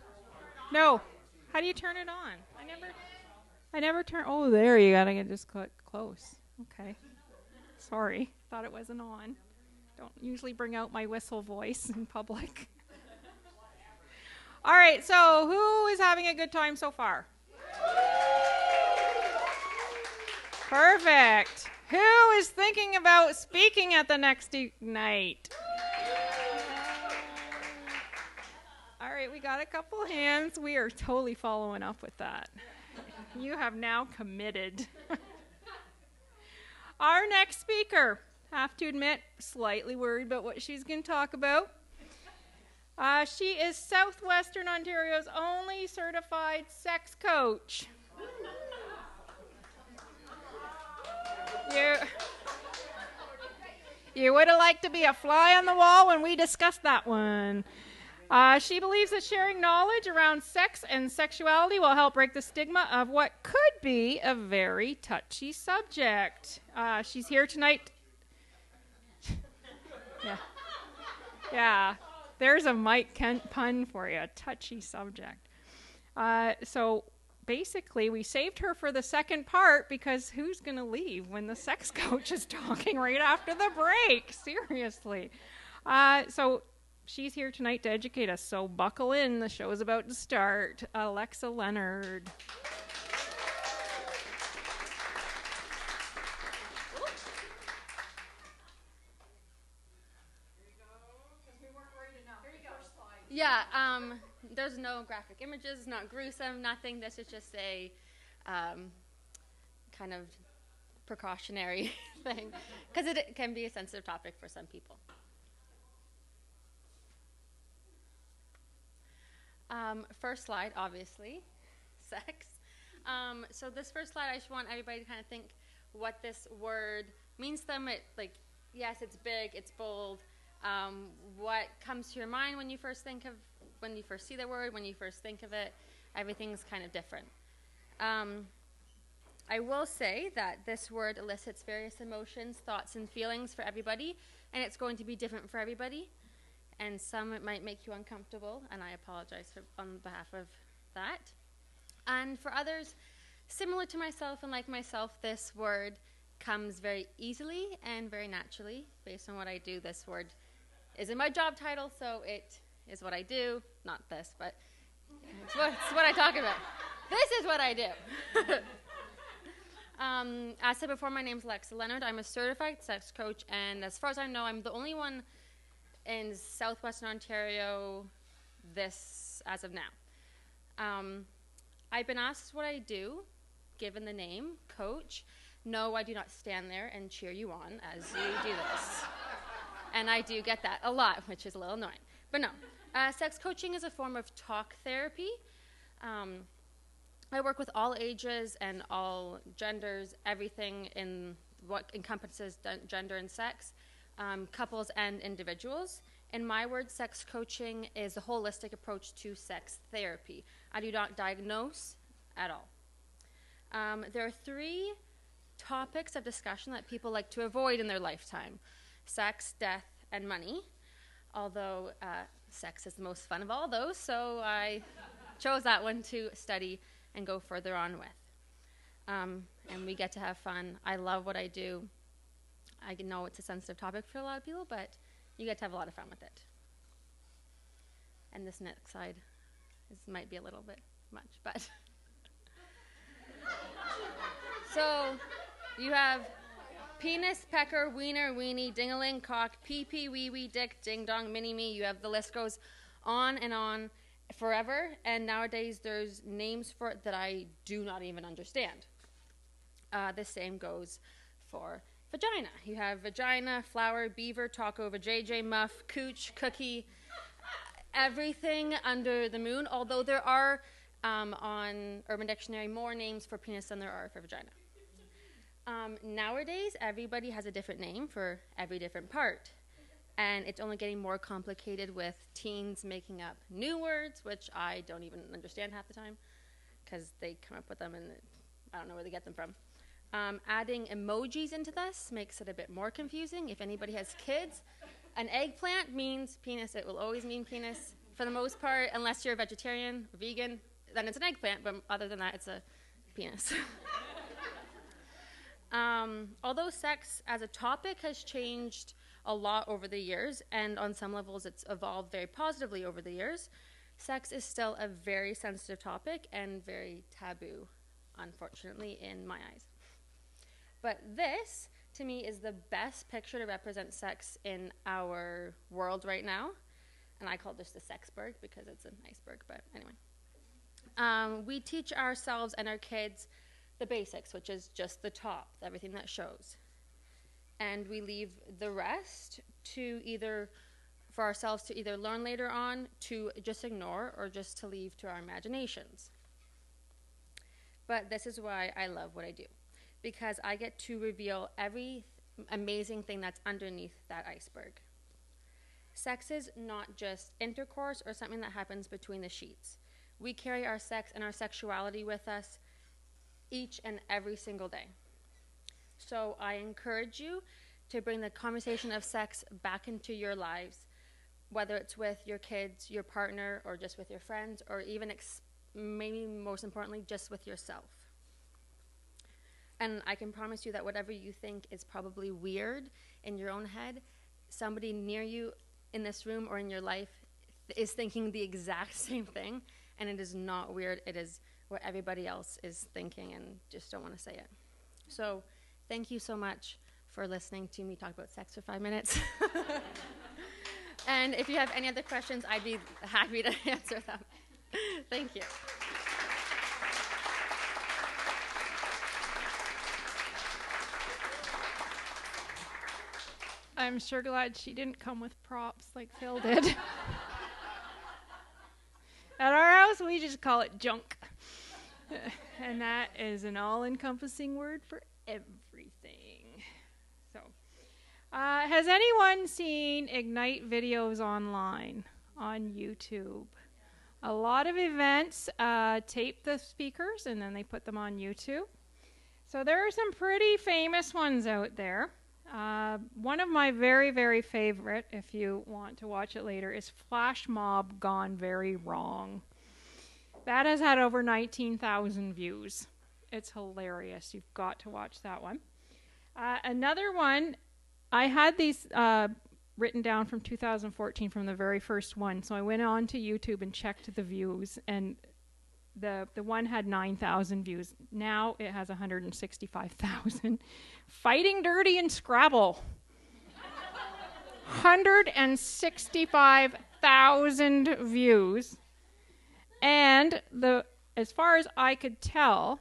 No. How do you turn it on? I never turn. Oh, there you gotta just click close. Okay. Sorry. Thought it wasn't on. Don't usually bring out my whistle voice in public. All right. So who is having a good time so far? Perfect. Who is thinking about speaking at the next night? All right, we got a couple hands. We are totally following up with that. You have now committed. Our next speaker, have to admit, slightly worried about what she's going to talk about. She is Southwestern Ontario's only certified sex coach. You would have liked to be a fly on the wall when we discussed that one. She believes that sharing knowledge around sex and sexuality will help break the stigma of what could be a very touchy subject. She's here tonight. Yeah. There's a Mike Kent pun for you, a touchy subject. So basically, we saved her for the second part because who's going to leave when the sex coach is talking right after the break? Seriously. So she's here tonight to educate us, so buckle in. The show is about to start. Alexa Leonard. Yeah, there's no graphic images, not gruesome, nothing. This is just a kind of precautionary thing because it can be a sensitive topic for some people. First slide, obviously, sex. So this first slide, I just want everybody to kind of think what this word means to them. Yes, it's big, it's bold. What comes to your mind when you first see the word, when you first think of it? Everything's kind of different. I will say that this word elicits various emotions, thoughts, and feelings for everybody, and it's going to be different for everybody. And some it might make you uncomfortable, and I apologize on behalf of that. And for others, similar to myself and like myself, this word comes very easily and very naturally based on what I do. This word is in my job title, so it is what I do. Not this, but it's what I talk about. This is what I do. As I said before, my name's Alexa Leonard. I'm a certified sex coach, and as far as I know, I'm the only one in Southwestern Ontario as of now. I've been asked what I do, given the name, coach. No, I do not stand there and cheer you on as you do this. And I do get that a lot, which is a little annoying. But no, sex coaching is a form of talk therapy. I work with all ages and all genders, everything in what encompasses gender and sex, couples and individuals. In my words, sex coaching is a holistic approach to sex therapy. I do not diagnose at all. There are 3 topics of discussion that people like to avoid in their lifetime: sex, death, and money. Although sex is the most fun of all those, so I chose that one to study and go further on with. And we get to have fun. I love what I do. I know it's a sensitive topic for a lot of people, but you get to have a lot of fun with it. And this next slide might be a little bit much, but so you have penis, pecker, wiener, weenie, ding-a-ling, cock, pee-pee, wee-wee, dick, ding-dong, mini-me. You have the list goes on and on forever, and nowadays there's names for it that I do not even understand. The same goes for vagina. You have vagina, flower, beaver, taco, vajayjay, muff, cooch, cookie, everything under the moon, although there are on Urban Dictionary more names for penis than there are for vagina. Nowadays, everybody has a different name for every different part. And it's only getting more complicated with teens making up new words, which I don't even understand half the time because they come up with them and I don't know where they get them from. Adding emojis into this makes it a bit more confusing. If anybody has kids, an eggplant means penis. It will always mean penis For the most part, unless you're a vegetarian or vegan, then it's an eggplant, but other than that, it's a penis. Although sex as a topic has changed a lot over the years, and on some levels it's evolved very positively over the years, sex is still a very sensitive topic and very taboo, unfortunately, in my eyes. But this, to me, is the best picture to represent sex in our world right now. And I call this the sexberg because it's an iceberg, but anyway. We teach ourselves and our kids the basics, which is just the top, everything that shows. And we leave the rest to either, for ourselves to either learn later on, to just ignore, or just to leave to our imaginations. But this is why I love what I do, because I get to reveal every amazing thing that's underneath that iceberg. Sex is not just intercourse or something that happens between the sheets. We carry our sex and our sexuality with us each and every single day. So I encourage you to bring the conversation of sex back into your lives, whether it's with your kids, your partner, or just with your friends, or even maybe most importantly, just with yourself. And I can promise you that whatever you think is probably weird in your own head, somebody near you in this room or in your life is thinking the exact same thing, and it is not weird. It is what everybody else is thinking and just don't want to say it. So thank you so much for listening to me talk about sex for 5 minutes. And if you have any other questions, I'd be happy to answer them. Thank you. I'm sure glad she didn't come with props like Phil did. At our house, we just call it junk. And that is an all-encompassing word for everything. So, has anyone seen Ignite videos online on YouTube? A lot of events tape the speakers and then they put them on YouTube. So there are some pretty famous ones out there. One of my very, very favorite, if you want to watch it later, is Flash Mob Gone Very Wrong. That has had over 19,000 views. It's hilarious. You've got to watch that one. Another one, I had these written down from 2014 from the very first one. So I went on to YouTube and checked the views, and the one had 9,000 views. Now it has 165,000. Fighting Dirty in Scrabble. 165,000 views. And as far as I could tell,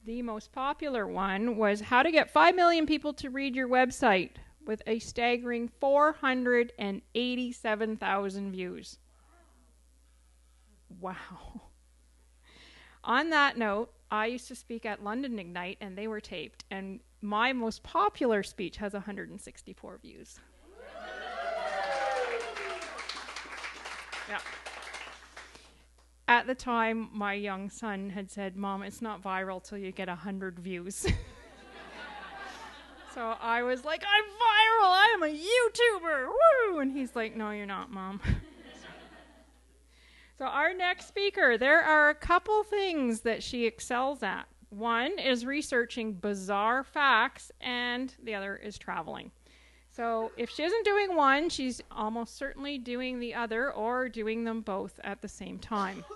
the most popular one was how to get 5 million people to read your website, with a staggering 487,000 views. Wow. On that note, I used to speak at London Ignite, and they were taped, and my most popular speech has 164 views. Yeah. At the time, my young son had said, "Mom, it's not viral till you get 100 views." So I was like, "I'm viral, I am a YouTuber, woo!" And he's like, "No, you're not, Mom." So our next speaker, there are a couple things that she excels at. One is researching bizarre facts, and the other is traveling. So if she isn't doing one, she's almost certainly doing the other, or doing them both at the same time.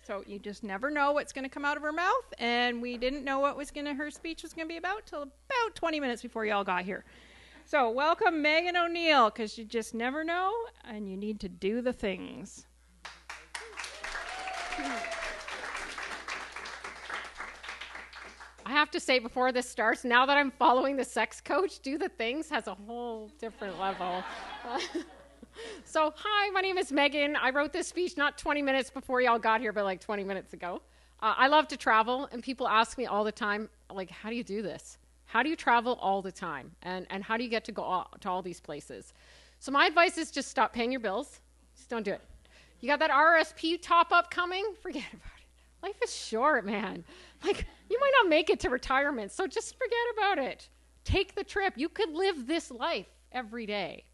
So you just never know what's going to come out of her mouth, and we didn't know what her speech was going to be about till about 20 minutes before y'all got here. So welcome Megan O'Neill, because you just never know, and you need to do the things. I have to say before this starts, now that I'm following the sex coach, do the things has a whole different level. So, hi, my name is Megan. I wrote this speech not 20 minutes before y'all got here, but like 20 minutes ago. I love to travel, and people ask me all the time, like, how do you do this? How do you travel all the time? And how do you get to go to all these places? So my advice is just stop paying your bills. Just don't do it. You got that RRSP top-up coming? Forget about it. Life is short, man. Like, you might not make it to retirement, so just forget about it. Take the trip. You could live this life every day.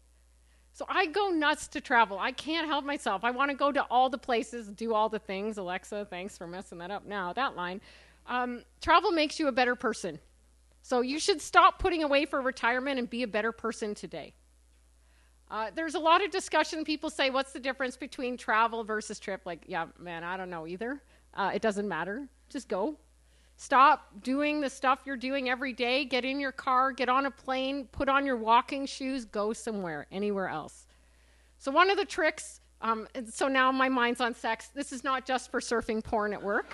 So I go nuts to travel. I can't help myself. I want to go to all the places, do all the things. Alexa, thanks for messing that up now, that line. Travel makes you a better person. So you should stop putting away for retirement and be a better person today. There's a lot of discussion. People say, what's the difference between travel versus trip? Like, yeah, man, I don't know either. It doesn't matter. Just go. Stop doing the stuff you're doing every day. Get in your car, get on a plane, put on your walking shoes, go somewhere, anywhere else. So one of the tricks, so now my mind's on sex. This is not just for surfing porn at work.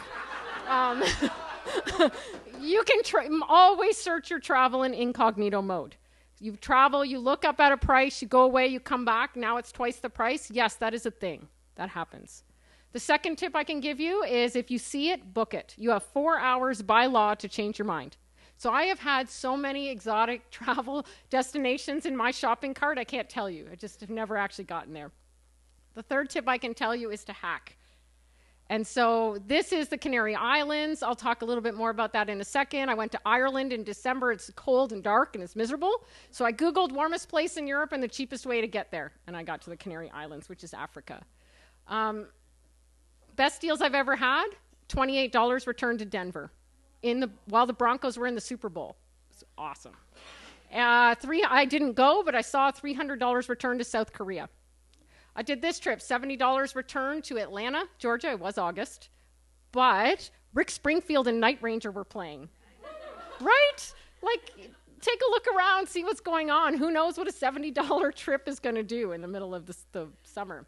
You can always search your travel in incognito mode. You travel, you look up at a price, you go away, you come back, now it's twice the price. Yes, that is a thing. That happens. The second tip I can give you is if you see it, book it. You have 4 hours by law to change your mind. So I have had so many exotic travel destinations in my shopping cart, I can't tell you. I just have never actually gotten there. The third tip I can tell you is to hack. And so this is the Canary Islands. I'll talk a little bit more about that in a second. I went to Ireland in December. It's cold and dark and it's miserable. So I Googled warmest place in Europe and the cheapest way to get there. And I got to the Canary Islands, which is Africa. Best deals I've ever had, $28 returned to Denver while the Broncos were in the Super Bowl. It's awesome. I didn't go, but I saw $300 returned to South Korea. I did this trip, $70 returned to Atlanta, Georgia. It was August. But Rick Springfield and Night Ranger were playing. Right? Like, take a look around, see what's going on. Who knows what a $70 trip is going to do in the middle of the summer.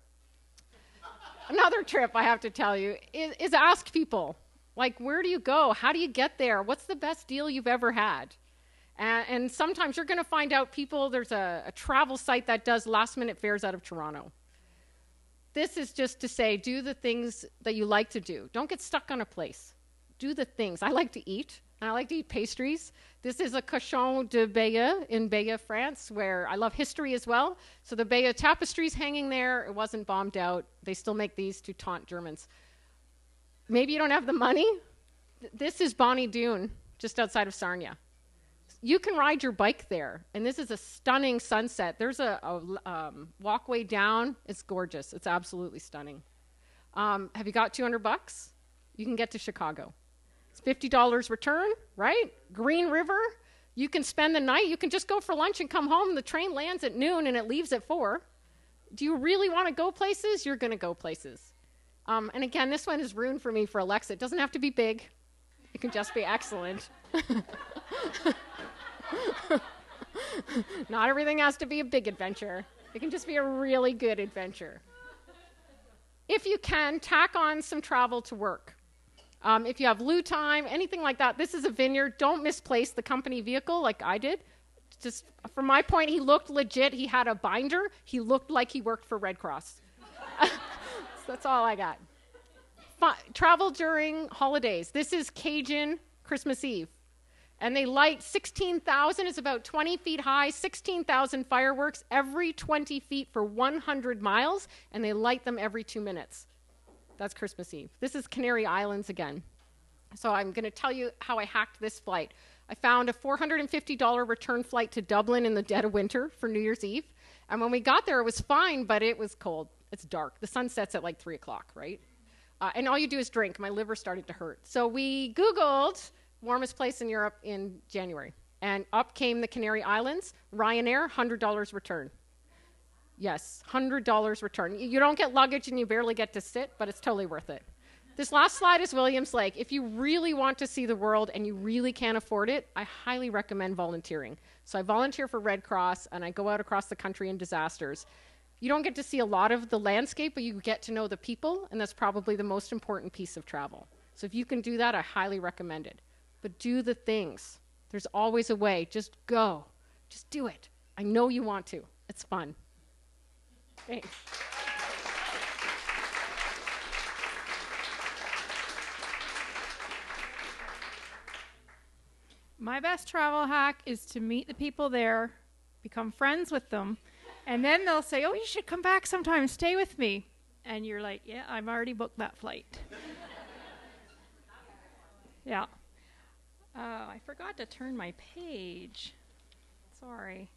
Another trip I have to tell you is ask people, like, where do you go? How do you get there? What's the best deal you've ever had? And sometimes you're going to find out there's a travel site that does last-minute fares out of Toronto. This is just to say, do the things that you like to do. Don't get stuck on a place. Do the things. I like to eat, and I like to eat pastries. This is a cochon de Bayeux in Bayeux, France, where I love history as well. So the Bayeux tapestry's hanging there. It wasn't bombed out. They still make these to taunt Germans. Maybe you don't have the money. This is Bonnie Doon, just outside of Sarnia. You can ride your bike there, and this is a stunning sunset. There's a walkway down. It's gorgeous. It's absolutely stunning. Have you got $200? You can get to Chicago. It's $50 return, right? Green River. You can spend the night. You can just go for lunch and come home. The train lands at noon, and it leaves at 4. Do you really want to go places? You're going to go places. And again, this one is ruined for me for Alexa. It doesn't have to be big. It can just be excellent. Not everything has to be a big adventure. It can just be a really good adventure. If you can, tack on some travel to work. If you have loo time, anything like that, this is a vineyard. Don't misplace the company vehicle like I did. Just from my point, he looked legit. He had a binder. He looked like he worked for Red Cross. So that's all I got. Travel during holidays. This is Cajun Christmas Eve. And they light 16,000, it's about 20 feet high, 16,000 fireworks every 20 feet for 100 miles, and they light them every 2 minutes. That's Christmas Eve. This is Canary Islands again. So I'm going to tell you how I hacked this flight. I found a $450 return flight to Dublin in the dead of winter for New Year's Eve. And when we got there, it was fine, but it was cold. It's dark. The sun sets at like 3 o'clock, right? And all you do is drink. My liver started to hurt. So we Googled warmest place in Europe in January. And up came the Canary Islands. Ryanair, $100 return. Yes, $100 return. You don't get luggage and you barely get to sit, but it's totally worth it. This last slide is Williams Lake. If you really want to see the world and you really can't afford it, I highly recommend volunteering. So I volunteer for Red Cross and I go out across the country in disasters. You don't get to see a lot of the landscape, but you get to know the people, and that's probably the most important piece of travel. So if you can do that, I highly recommend it. But do the things. There's always a way. Just go. Just do it. I know you want to. It's fun. Thanks. My best travel hack is to meet the people there, become friends with them, and then they'll say, oh, you should come back sometime, stay with me. And you're like, yeah, I've already booked that flight. Yeah. I forgot to turn my page. Sorry.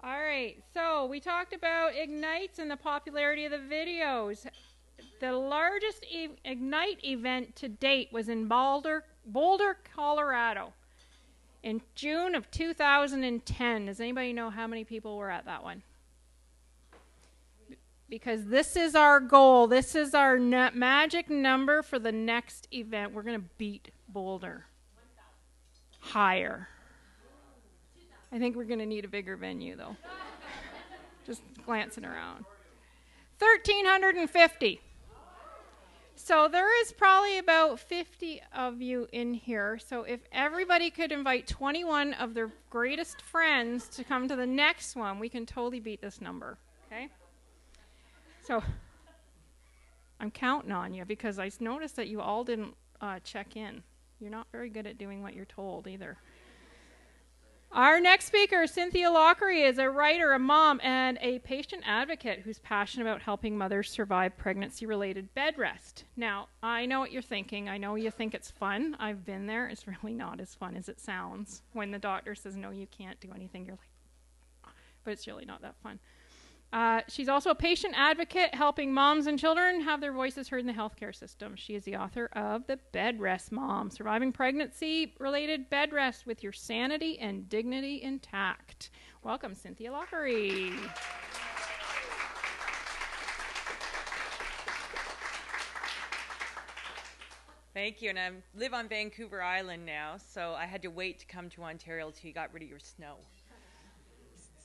All right, so we talked about Ignites and the popularity of the videos. The largest Ignite event to date was in Boulder, Colorado in June of 2010. Does anybody know how many people were at that one? Because this is our goal. This is our magic number for the next event. We're going to beat Boulder. Higher. I think we're going to need a bigger venue, though. Just glancing around. 1,350. So there is probably about 50 of you in here. So if everybody could invite 21 of their greatest friends to come to the next one, we can totally beat this number. Okay? So I'm counting on you because I noticed that you all didn't check in. You're not very good at doing what you're told either. Our next speaker, Cynthia Lockery, is a writer, a mom, and a patient advocate who's passionate about helping mothers survive pregnancy-related bed rest. Now, I know what you're thinking. I know you think it's fun. I've been there. It's really not as fun as it sounds. When the doctor says, no, you can't do anything, you're like, but it's really not that fun. She's also a patient advocate helping moms and children have their voices heard in the healthcare system. She is the author of The Bed Rest Mom, Surviving Pregnancy-Related Bed Rest with Your Sanity and Dignity Intact. Welcome, Cynthia Lockery. Thank you, and I live on Vancouver Island now, so I had to wait to come to Ontario until you got rid of your snow.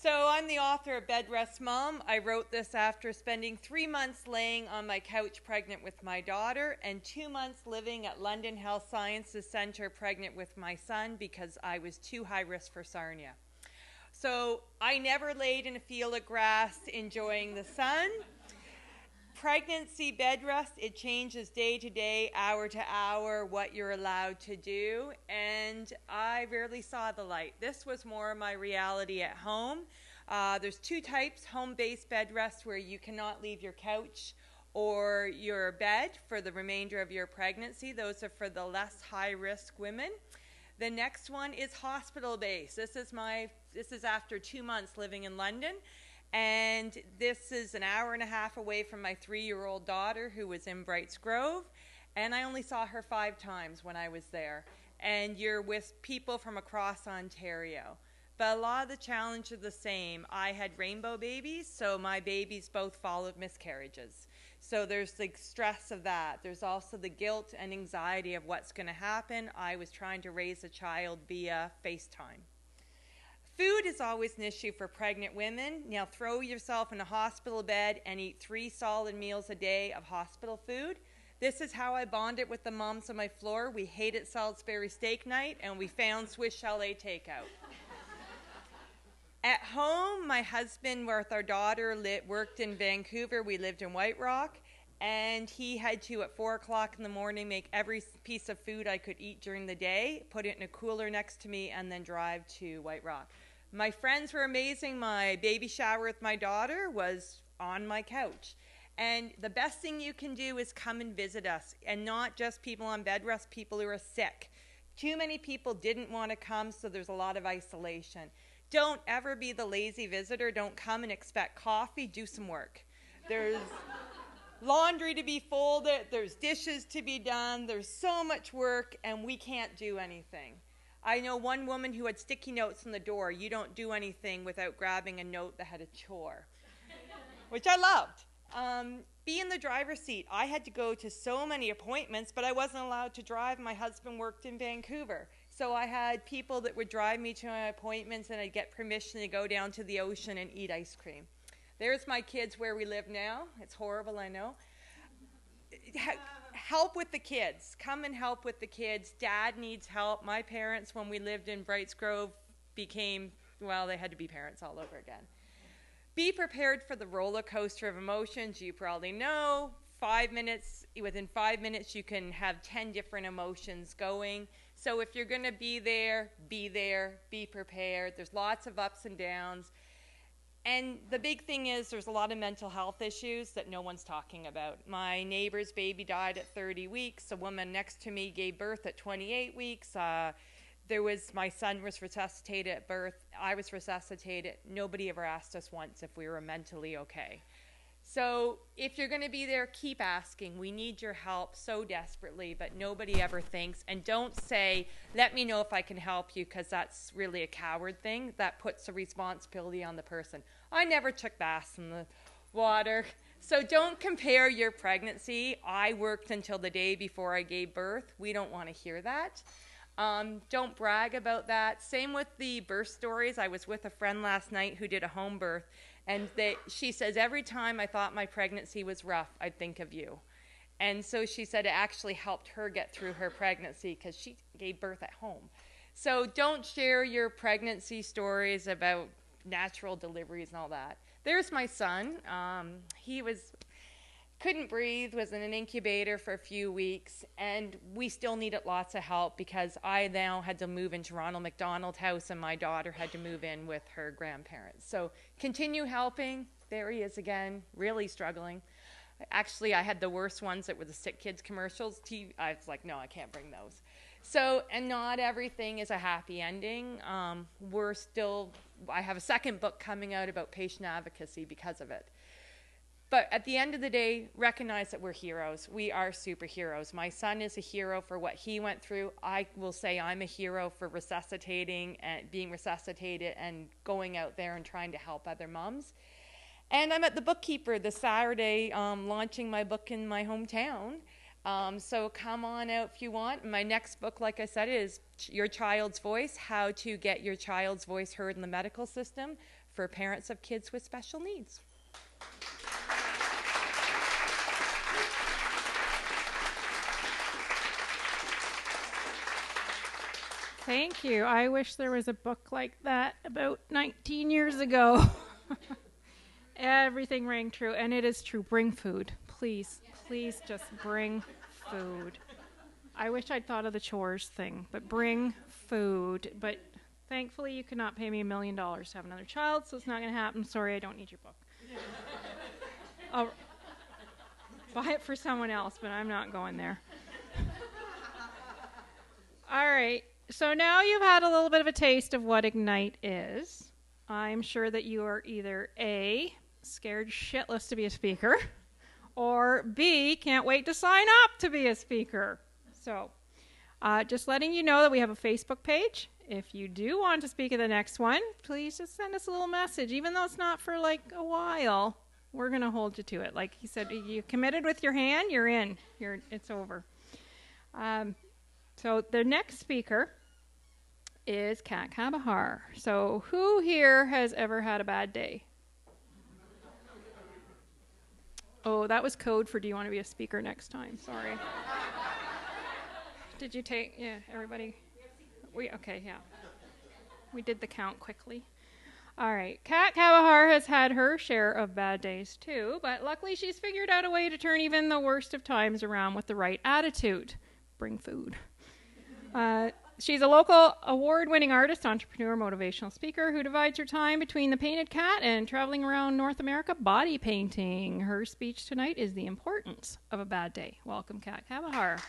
So I'm the author of Bed Rest Mom. I wrote this after spending 3 months laying on my couch pregnant with my daughter and 2 months living at London Health Sciences Centre pregnant with my son because I was too high risk for Sarnia. So I never laid in a field of grass enjoying the sun. Pregnancy bed rest, it changes day to day, hour to hour, what you're allowed to do, and I rarely saw the light. This was more my reality at home. There's two types: home-based bed rest, where you cannot leave your couch or your bed for the remainder of your pregnancy. Those are for the less high-risk women. The next one is hospital-based. This is after 2 months living in London. And this is an hour and a half away from my 3-year-old daughter who was in Brights Grove. And I only saw her 5 times when I was there. And you're with people from across Ontario. But a lot of the challenges are the same. I had rainbow babies, so my babies both followed miscarriages. So there's the stress of that. There's also the guilt and anxiety of what's going to happen. I was trying to raise a child via FaceTime. Food is always an issue for pregnant women. Now throw yourself in a hospital bed and eat 3 solid meals a day of hospital food. This is how I bonded with the moms on my floor. We hated Salisbury steak night and we found Swiss chalet takeout. At home, my husband with our daughter worked in Vancouver. We lived in White Rock, and he had to, at 4 o'clock in the morning, make every piece of food I could eat during the day, put it in a cooler next to me, and then drive to White Rock. My friends were amazing. My baby shower with my daughter was on my couch. And the best thing you can do is come and visit us, and not just people on bed rest, people who are sick. Too many people didn't want to come, so there's a lot of isolation. Don't ever be the lazy visitor. Don't come and expect coffee. Do some work. There's laundry to be folded. There's dishes to be done. There's so much work, and we can't do anything. I know one woman who had sticky notes on the door. You don't do anything without grabbing a note that had a chore, which I loved. Be in the driver's seat. I had to go to so many appointments, but I wasn't allowed to drive. My husband worked in Vancouver. So I had people that would drive me to my appointments, and I'd get permission to go down to the ocean and eat ice cream. There's my kids where we live now. It's horrible, I know. Help with the kids. Come and help with the kids. Dad needs help. My parents, when we lived in Brights Grove, they had to be parents all over again. Be prepared for the roller coaster of emotions. You probably know, within 5 minutes, you can have 10 different emotions going. So if you're going to be there, be prepared. There's lots of ups and downs. And the big thing is there's a lot of mental health issues that no one's talking about. My neighbor's baby died at 30 weeks. A woman next to me gave birth at 28 weeks. My son was resuscitated at birth. I was resuscitated. Nobody ever asked us once if we were mentally okay. So if you're going to be there, keep asking. We need your help so desperately, but nobody ever thinks. And don't say, let me know if I can help you, because that's really a coward thing. That puts the responsibility on the person. I never took baths in the water. So don't compare your pregnancy. I worked until the day before I gave birth. We don't want to hear that. Don't brag about that. Same with the birth stories. I was with a friend last night who did a home birth, and she says, every time I thought my pregnancy was rough, I'd think of you. And so she said it actually helped her get through her pregnancy because she gave birth at home. So don't share your pregnancy stories about natural deliveries and all that. There's my son. He couldn't breathe, was in an incubator for a few weeks, and we still needed lots of help because I now had to move into Ronald McDonald House and my daughter had to move in with her grandparents. So continue helping. There he is again, really struggling. Actually, I had the worst ones that were the sick kids commercials. I was like, no, I can't bring those. So, and not everything is a happy ending. I have a second book coming out about patient advocacy because of it. But at the end of the day, recognize that we're heroes. We are superheroes. My son is a hero for what he went through. I will say I'm a hero for resuscitating and being resuscitated and going out there and trying to help other moms. And I'm at the Bookkeeper this Saturday launching my book in my hometown. So come on out if you want. My next book, like I said, is Your Child's Voice, How to Get Your Child's Voice Heard in the Medical System for parents of kids with special needs. Thank you. I wish there was a book like that about 19 years ago. Everything rang true, and it is true. Bring food. Please, please just bring food. I wish I'd thought of the chores thing, but bring food. But thankfully, you cannot pay me $1 million to have another child, so it's not going to happen. Sorry, I don't need your book. I'll buy it for someone else, but I'm not going there. All right. So now you've had a little bit of a taste of what Ignite is. I'm sure that you are either A, scared shitless to be a speaker, or B, can't wait to sign up to be a speaker. So just letting you know that we have a Facebook page. If you do want to speak at the next one, please just send us a little message. Even though it's not for like a while, we're going to hold you to it. Like he said, you committed with your hand, you're in. It's over. So the next speaker is Kat Kabahar. So who here has ever had a bad day? Oh, that was code for do you want to be a speaker next time? Sorry. Did you take, yeah, everybody? Okay, yeah. We did the count quickly. All right. Kat Kabahar has had her share of bad days too, but luckily she's figured out a way to turn even the worst of times around with the right attitude. Bring food. She's a local award-winning artist, entrepreneur, motivational speaker who divides her time between the painted cat and traveling around North America body painting. Her speech tonight is the importance of a bad day. Welcome, Kat Kabahar.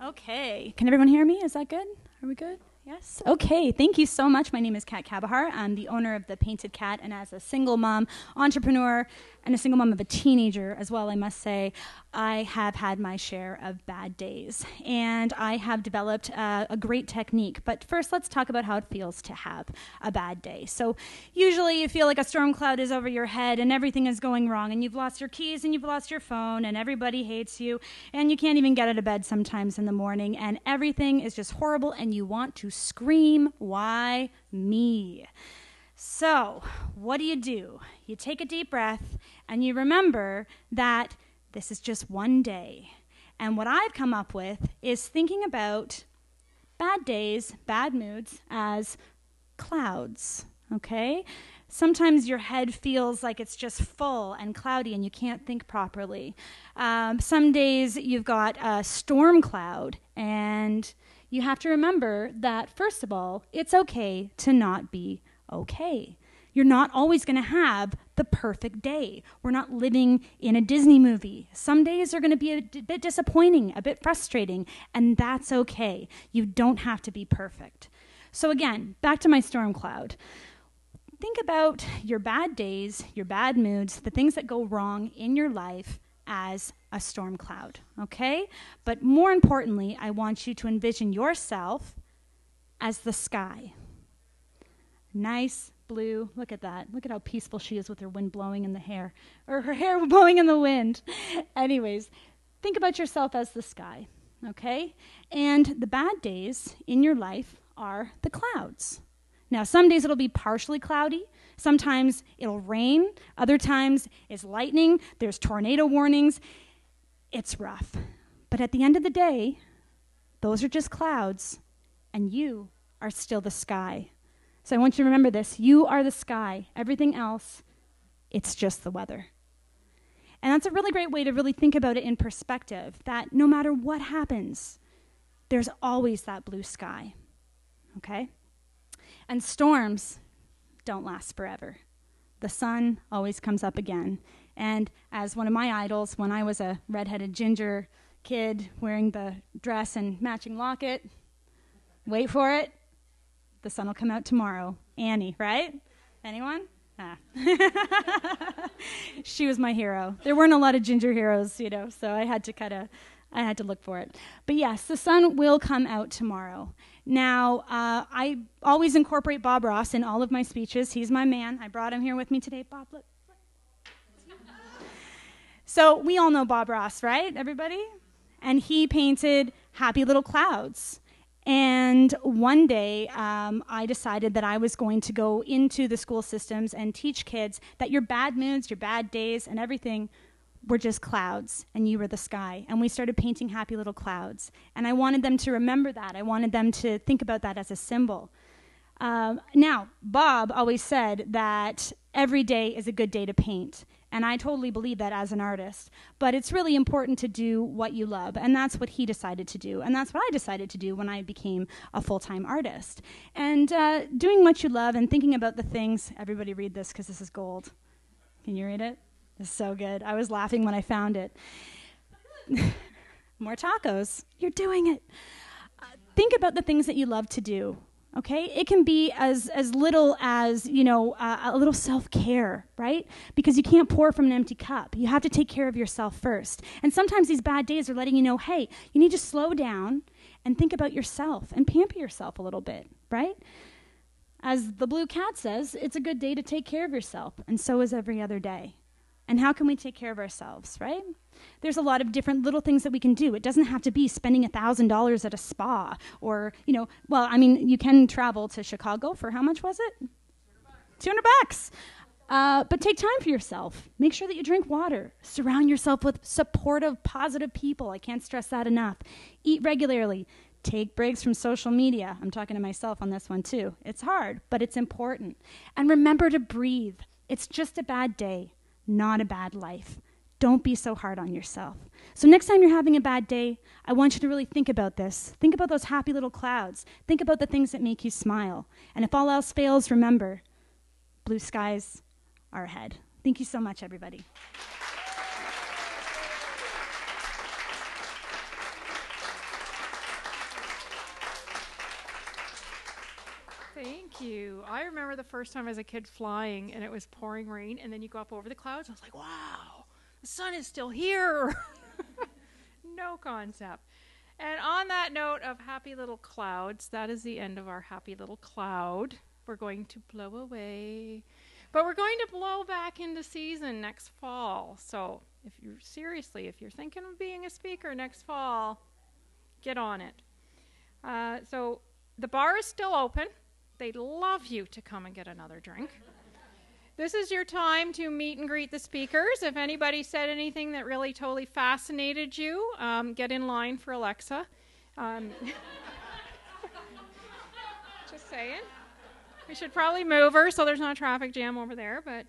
Okay, can everyone hear me? Is that good? Are we good? Yes? Okay, thank you so much. My name is Kat Kabahar. I'm the owner of The Painted Cat, and as a single mom, entrepreneur, and a single mom of a teenager as well, I must say, I have had my share of bad days. And I have developed a great technique. But first, let's talk about how it feels to have a bad day. So usually you feel like a storm cloud is over your head and everything is going wrong, and you've lost your keys and you've lost your phone, and everybody hates you, and you can't even get out of bed sometimes in the morning, and everything is just horrible, and you want to scream, why me? So what do? You take a deep breath and you remember that this is just one day. And what I've come up with is thinking about bad days, bad moods as clouds, okay? Sometimes your head feels like it's just full and cloudy and you can't think properly. Some days you've got a storm cloud, and you have to remember that, first of all, it's okay to not be okay. You're not always going to have the perfect day. We're not living in a Disney movie. Some days are going to be a bit disappointing, a bit frustrating, and that's okay. You don't have to be perfect. So again, back to my storm cloud. Think about your bad days, your bad moods, the things that go wrong in your life as a storm cloud, okay? But more importantly, I want you to envision yourself as the sky. Nice blue. Look at that. Look at how peaceful she is with her wind blowing in the hair, or her hair blowing in the wind. Anyways, think about yourself as the sky, okay? And the bad days in your life are the clouds. Now, some days it'll be partially cloudy. Sometimes it'll rain. Other times it's lightning. There's tornado warnings. It's rough. But at the end of the day, those are just clouds, and you are still the sky. So I want you to remember this. You are the sky. Everything else, it's just the weather. And that's a really great way to really think about it in perspective, that no matter what happens, there's always that blue sky, okay? And storms don't last forever. The sun always comes up again. And as one of my idols, when I was a redheaded ginger kid wearing the dress and matching locket, wait for it, the sun will come out tomorrow. Annie, right? Anyone? Ah. She was my hero. There weren't a lot of ginger heroes, so I had to look for it. But yes, the sun will come out tomorrow. Now, I always incorporate Bob Ross in all of my speeches. He's my man. I brought him here with me today. Bob, look. So we all know Bob Ross, right, everybody? And he painted Happy Little Clouds. And one day, I decided that I was going to go into the school systems and teach kids that your bad moods, your bad days, and everything were just clouds, and you were the sky. And we started painting happy little clouds. And I wanted them to remember that. I wanted them to think about that as a symbol. Now, Bob always said that every day is a good day to paint. And I totally believe that as an artist. But it's really important to do what you love. And that's what he decided to do. And that's what I decided to do when I became a full-time artist. And doing what you love and thinking about the things, everybody read this because this is gold. Can you read it? It's so good. I was laughing when I found it. More tacos. You're doing it. Think about the things that you love to do. Okay, it can be as little as, a little self-care, right? Because you can't pour from an empty cup. You have to take care of yourself first. And sometimes these bad days are letting you know, hey, you need to slow down and think about yourself and pamper yourself a little bit, right? As the blue cat says, it's a good day to take care of yourself, and so is every other day. And how can we take care of ourselves, right? There's a lot of different little things that we can do. It doesn't have to be spending $1,000 at a spa or, you can travel to Chicago for how much was it? $200. But take time for yourself. Make sure that you drink water. Surround yourself with supportive, positive people. I can't stress that enough. Eat regularly. Take breaks from social media. I'm talking to myself on this one too. It's hard, but it's important. And remember to breathe. It's just a bad day, not a bad life. Don't be so hard on yourself. So next time you're having a bad day, I want you to really think about this. Think about those happy little clouds. Think about the things that make you smile. And if all else fails, remember, blue skies are ahead. Thank you so much, everybody. Thank you. I remember the first time as a kid flying and it was pouring rain and then you go up over the clouds. I was like, wow, the sun is still here. No concept. And on that note of happy little clouds, that is the end of our happy little cloud. We're going to blow away. But we're going to blow back into season next fall. So if you're thinking of being a speaker next fall, get on it. So the bar is still open. They'd love you to come and get another drink. This is your time to meet and greet the speakers. If anybody said anything that really totally fascinated you, get in line for Alexa. Just saying. We should probably move her so there's not a traffic jam over there, but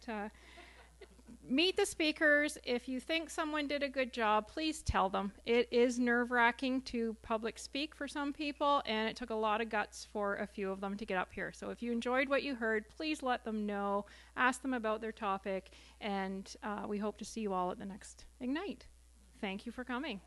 meet the speakers. If you think someone did a good job, please tell them. It is nerve-wracking to public speak for some people, and it took a lot of guts for a few of them to get up here. So if you enjoyed what you heard, please let them know. Ask them about their topic, and we hope to see you all at the next Ignite. Thank you for coming.